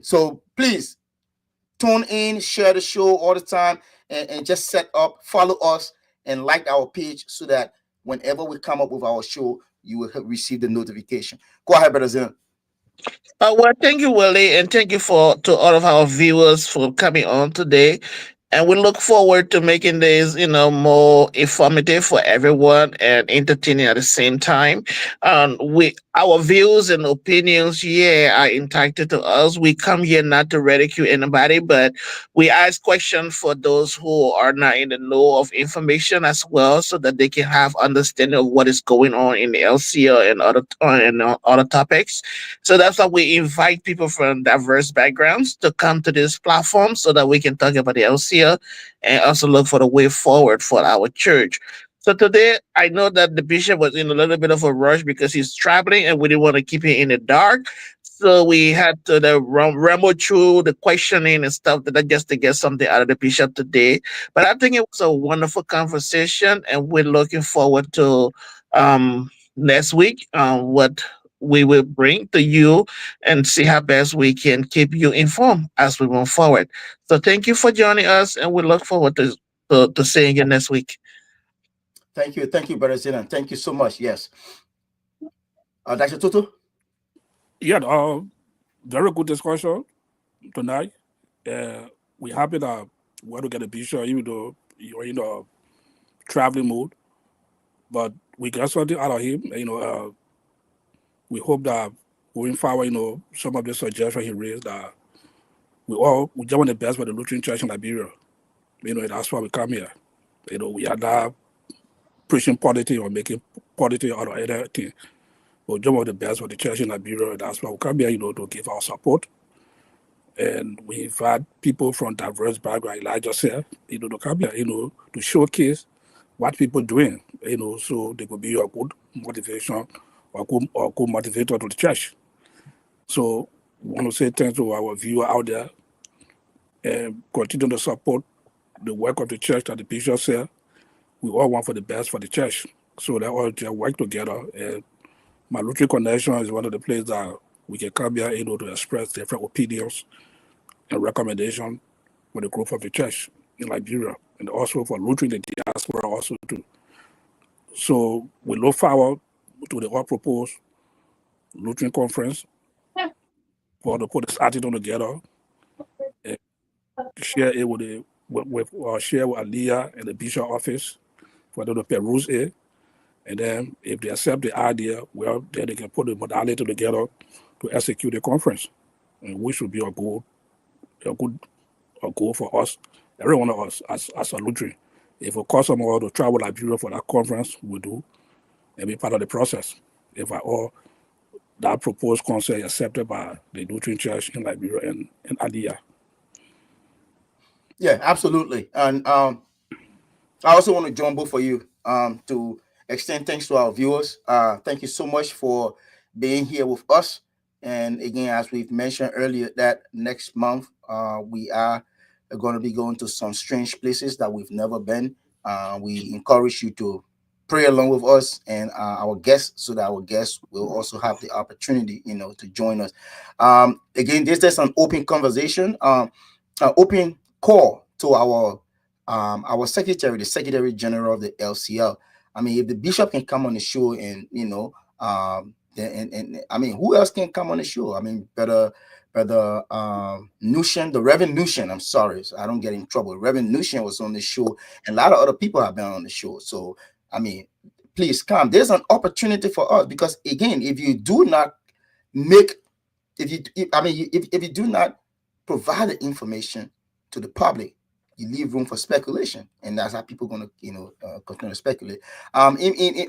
so please tune in, share the show all the time, and just set up, follow us, and like our page so that whenever we come up with our show, you will receive the notification. Go ahead, brother Zena. Well, thank you, Willie, and thank you to all of our viewers for coming on today. And we look forward to making this, more informative for everyone and entertaining at the same time. Our views and opinions, are entitled to us. We come here not to ridicule anybody, but we ask questions for those who are not in the know of information as well, so that they can have understanding of what is going on in the LCL and other topics. So that's why we invite people from diverse backgrounds to come to this platform so that we can talk about the LCL and also look for the way forward for our church. So today, I know that the bishop was in a little bit of a rush because he's traveling and we didn't want to keep him in the dark. So we had to ramble through the questioning and stuff just to get something out of the bishop today. But I think it was a wonderful conversation, and we're looking forward to next week what we will bring to you and see how best we can keep you informed as we move forward. So thank you for joining us, and we look forward to seeing you next week. Thank you, Brother Zenon. Thank you so much. Yes. Dr. Tutu? Yeah, very good discussion tonight. We're happy that we want to get a bishop, even though you're in a traveling mode. But we got something out of him. We hope that going forward, some of the suggestions he raised, that we just want the best for the Lutheran Church in Liberia. That's why we come here. We are not preaching politics or making politics out of anything. But just want the best for the church in Liberia. That's why we come here, to give our support. And we invite people from diverse backgrounds, like I just said, to come here, to showcase what people doing, so they could be a good motivation or good motivator to the church. So we want to say thanks to our viewer out there and continue to support the work of the church that the bishop said. We all want for the best for the church. So they all just work together. And my Lutheran Connection is one of the places that we can come here, to express different opinions and recommendations for the growth of the church in Liberia, and also for Lutheran in the diaspora also too. So we look forward to the all proposed Lutheran conference for to put this article together and share it with share with Aliyah and the bishop office for them to peruse it. And then if they accept the idea, well, then they can put the modality together to execute the conference, and which would be a goal for us, every one of us as a Lutheran. If it costs some more to travel Liberia for that conference, we do, and be part of the process. If all that proposed concept accepted by the Lutheran Church in Liberia and Aliyah. Yeah, absolutely. And I also want to join both for you to extend thanks to our viewers. Thank you so much for being here with us. And again, as we've mentioned earlier, that next month we are going to be going to some strange places that we've never been. We encourage you to pray along with us and our guests, so that our guests will also have the opportunity, to join us. Again, this is an open conversation, an open call to our secretary, the Secretary General of the LCL. I mean, if the bishop can come on the show, and and I mean, who else can come on the show? I mean, Brother Nushin, the Reverend Nushin, I'm sorry, so I don't get in trouble. Reverend Nushin was on the show, and a lot of other people have been on the show. So, I mean, please come. There's an opportunity for us, because again, if you do not if you do not provide the information to the public, you leave room for speculation, and that's how people are going to, continue to speculate.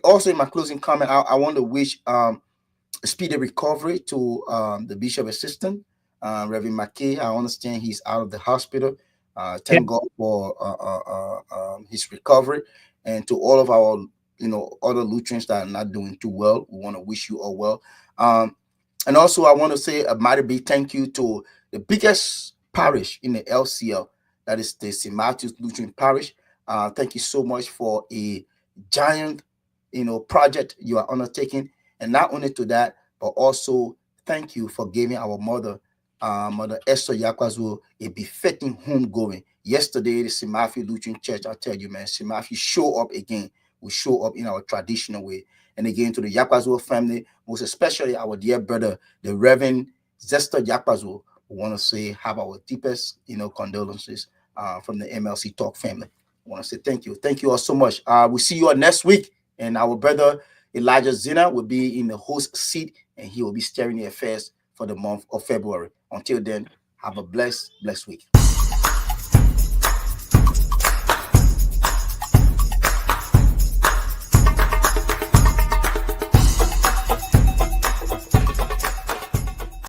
Also, in my closing comment, I want to wish speedy recovery to the bishop assistant, Reverend McKay. I understand he's out of the hospital. Thank God for his recovery, and to all of our other Lutherans that are not doing too well, we want to wish you all well. And also, I want to say a mighty big thank you to the biggest parish in the LCL, that is the St. Matthew's Lutheran Parish. Thank you so much for a giant, project you are undertaking. And not only to that, but also thank you for giving our mother, Mother Esther Yakwazu, a befitting homegoing. Yesterday, the St. Matthew Lutheran Church, I tell you, man, St. Matthew show up again. We show up in our traditional way. And again, to the Yakwazu family, most especially our dear brother, the Reverend Zester Yakwazu, we want to say have our deepest, condolences from the MLC Talk family. I want to say thank you. Thank you all so much. We'll see you all next week. And our brother Elijah Zina will be in the host seat, and he will be steering the affairs for the month of February. Until then, have a blessed week.